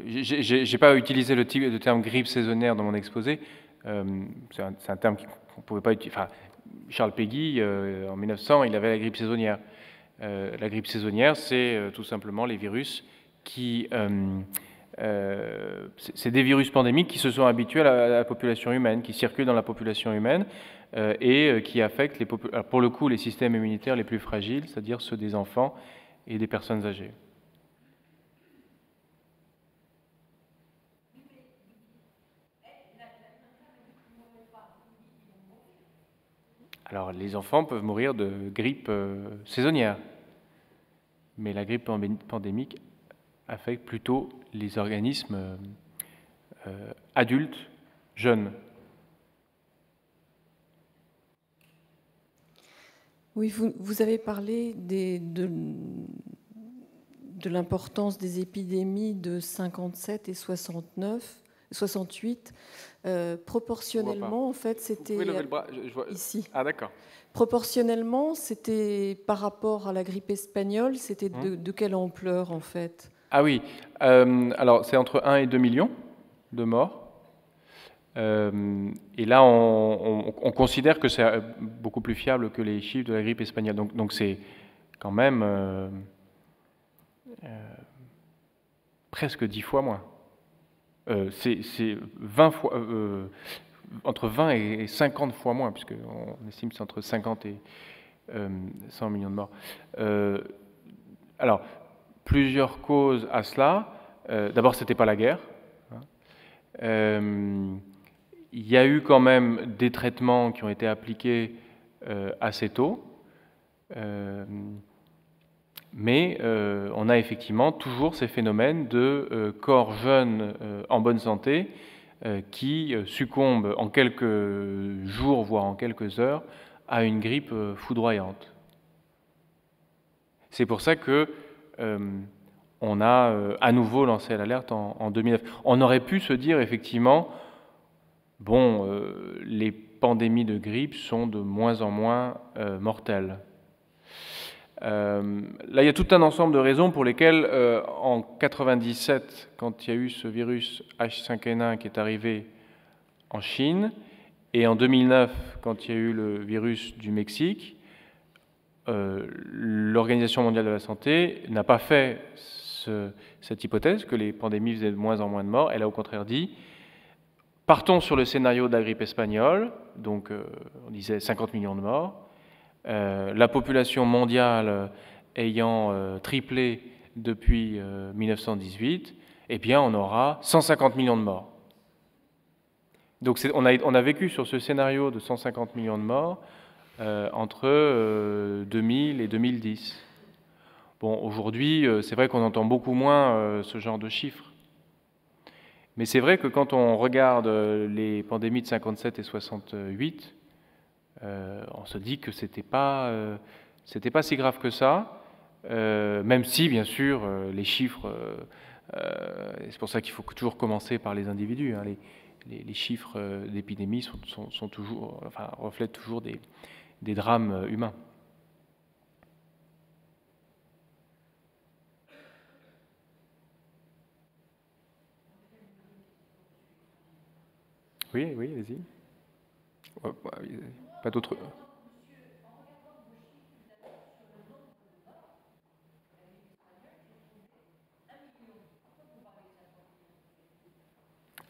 Je n'ai pas utilisé le terme grippe saisonnière dans mon exposé. C'est un terme qu'on ne pouvait pas utiliser. Enfin, Charles Péguy, en 1900, il avait la grippe saisonnière. La grippe saisonnière, c'est tout simplement les virus qui... c'est des virus pandémiques qui se sont habitués à la population humaine, qui circulent dans la population humaine et qui affectent, pour le coup, les systèmes immunitaires les plus fragiles, c'est-à-dire ceux des enfants et des personnes âgées. Alors, les enfants peuvent mourir de grippe saisonnière, mais la grippe pandémique affecte plutôt les organismes adultes, jeunes. Oui, vous avez parlé de l'importance des épidémies de 57 et 68. Proportionnellement, en fait, c'était... Vous pouvez lever le bras, je vois... Ici. Ah, d'accord. Proportionnellement, c'était par rapport à la grippe espagnole, c'était de quelle ampleur, en fait? Ah oui, alors c'est entre 1 et 2 millions de morts. Et là, on considère que c'est beaucoup plus fiable que les chiffres de la grippe espagnole. Donc c'est quand même presque 10 fois moins. C'est 20 fois, entre 20 et 50 fois moins, puisqu'on estime que c'est entre 50 et 100 millions de morts. Alors, plusieurs causes à cela. D'abord, ce n'était pas la guerre. Il y a eu quand même des traitements qui ont été appliqués assez tôt, mais on a effectivement toujours ces phénomènes de corps jeunes en bonne santé qui succombent en quelques jours, voire en quelques heures, à une grippe foudroyante. C'est pour ça que on a à nouveau lancé l'alerte en 2009. On aurait pu se dire effectivement, bon, les pandémies de grippe sont de moins en moins mortelles. Là, il y a tout un ensemble de raisons pour lesquelles, en 97, quand il y a eu ce virus H5N1 qui est arrivé en Chine, et en 2009, quand il y a eu le virus du Mexique, l'Organisation mondiale de la santé n'a pas fait cette hypothèse que les pandémies faisaient de moins en moins de morts. Elle a au contraire dit, partons sur le scénario de la grippe espagnole, donc on disait 50 millions de morts, la population mondiale ayant triplé depuis 1918, eh bien on aura 150 millions de morts. Donc on a vécu sur ce scénario de 150 millions de morts entre 2000 et 2010. Bon, aujourd'hui, c'est vrai qu'on entend beaucoup moins ce genre de chiffres. Mais c'est vrai que quand on regarde les pandémies de 57 et 68, on se dit que c'était pas si grave que ça, même si, bien sûr, les chiffres, c'est pour ça qu'il faut toujours commencer par les individus, hein, les chiffres d'épidémie sont toujours, enfin, reflètent toujours des drames humains. Oui, allez-y. Pas d'autres.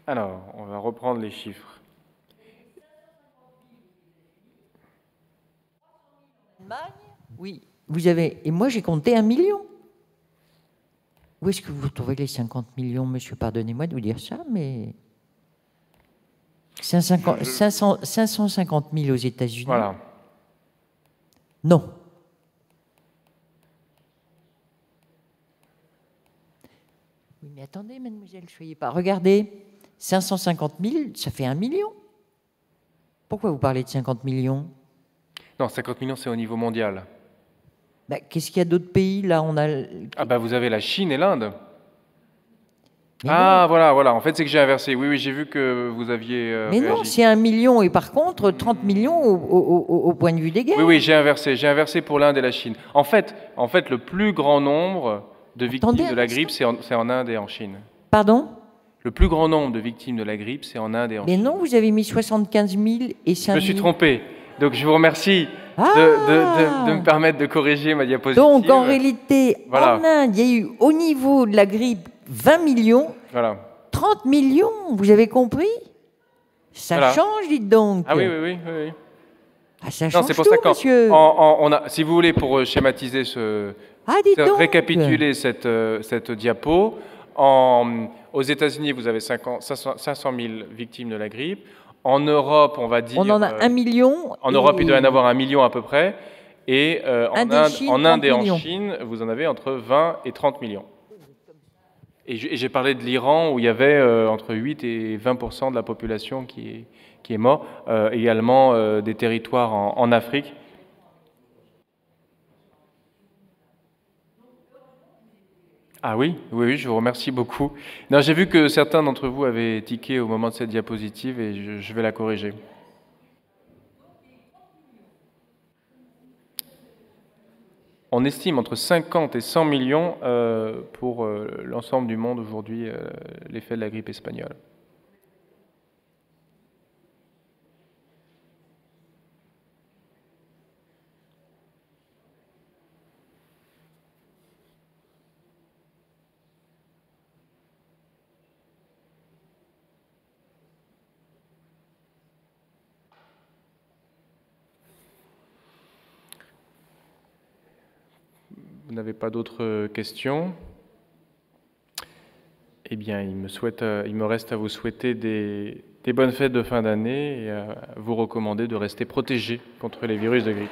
Alors, on va reprendre les chiffres. Oui, vous avez. Et moi, j'ai compté 1 million. Où est-ce que vous trouvez les 50 millions, monsieur? Pardonnez-moi de vous dire ça, mais 550 000 aux États-Unis. Voilà. Non. Oui, mais attendez, mademoiselle, soyez pas. Regardez, 550 000, ça fait 1 million. Pourquoi vous parlez de 50 millions? Non, 50 millions, c'est au niveau mondial. Ben, qu'est-ce qu'il y a d'autres pays, là? On a... Ah bah vous avez la Chine et l'Inde. Mais ah, non. voilà. En fait, c'est que j'ai inversé. Oui, j'ai vu que vous aviez mais réagi. non, c'est 1 million et par contre 30 millions au point de vue des guerres. Oui, j'ai inversé. J'ai inversé pour l'Inde et la Chine. En fait, le plus grand nombre de victimes de la grippe, c'est en Inde et en Chine. Pardon? Le plus grand nombre de victimes de la grippe, c'est en Inde et en Mais Chine. non, vous avez mis 75 000 et 5 Je 000. me suis trompé. Donc je vous remercie Ah de me permettre de corriger ma diapositive. Donc en réalité, Voilà. en Inde, il y a eu au niveau de la grippe 20 millions, Voilà. 30 millions, vous avez compris? Ça Voilà. change, dites donc. Ah oui, oui, oui. oui, oui. Ah, ça Non, change c'est pour tout, ça que monsieur. on a, si vous voulez, pour schématiser Ah, dites donc. récapituler cette diapo, aux États-Unis, vous avez 500 000 victimes de la grippe. En Europe, on va dire... On en a 1 million. En Europe, il doit y en avoir 1 million à peu près. Et en Inde et en millions. Chine, vous en avez entre 20 et 30 millions. Et j'ai parlé de l'Iran, où il y avait entre 8 et 20% de la population qui est mort. Également des territoires en Afrique. Ah oui, oui, oui, je vous remercie beaucoup. Non, j'ai vu que certains d'entre vous avaient tiqué au moment de cette diapositive et je vais la corriger. On estime entre 50 et 100 millions pour l'ensemble du monde aujourd'hui l'effet de la grippe espagnole. Vous n'avez pas d'autres questions? Eh bien, il me reste à vous souhaiter des bonnes fêtes de fin d'année et à vous recommander de rester protégés contre les virus de grippe.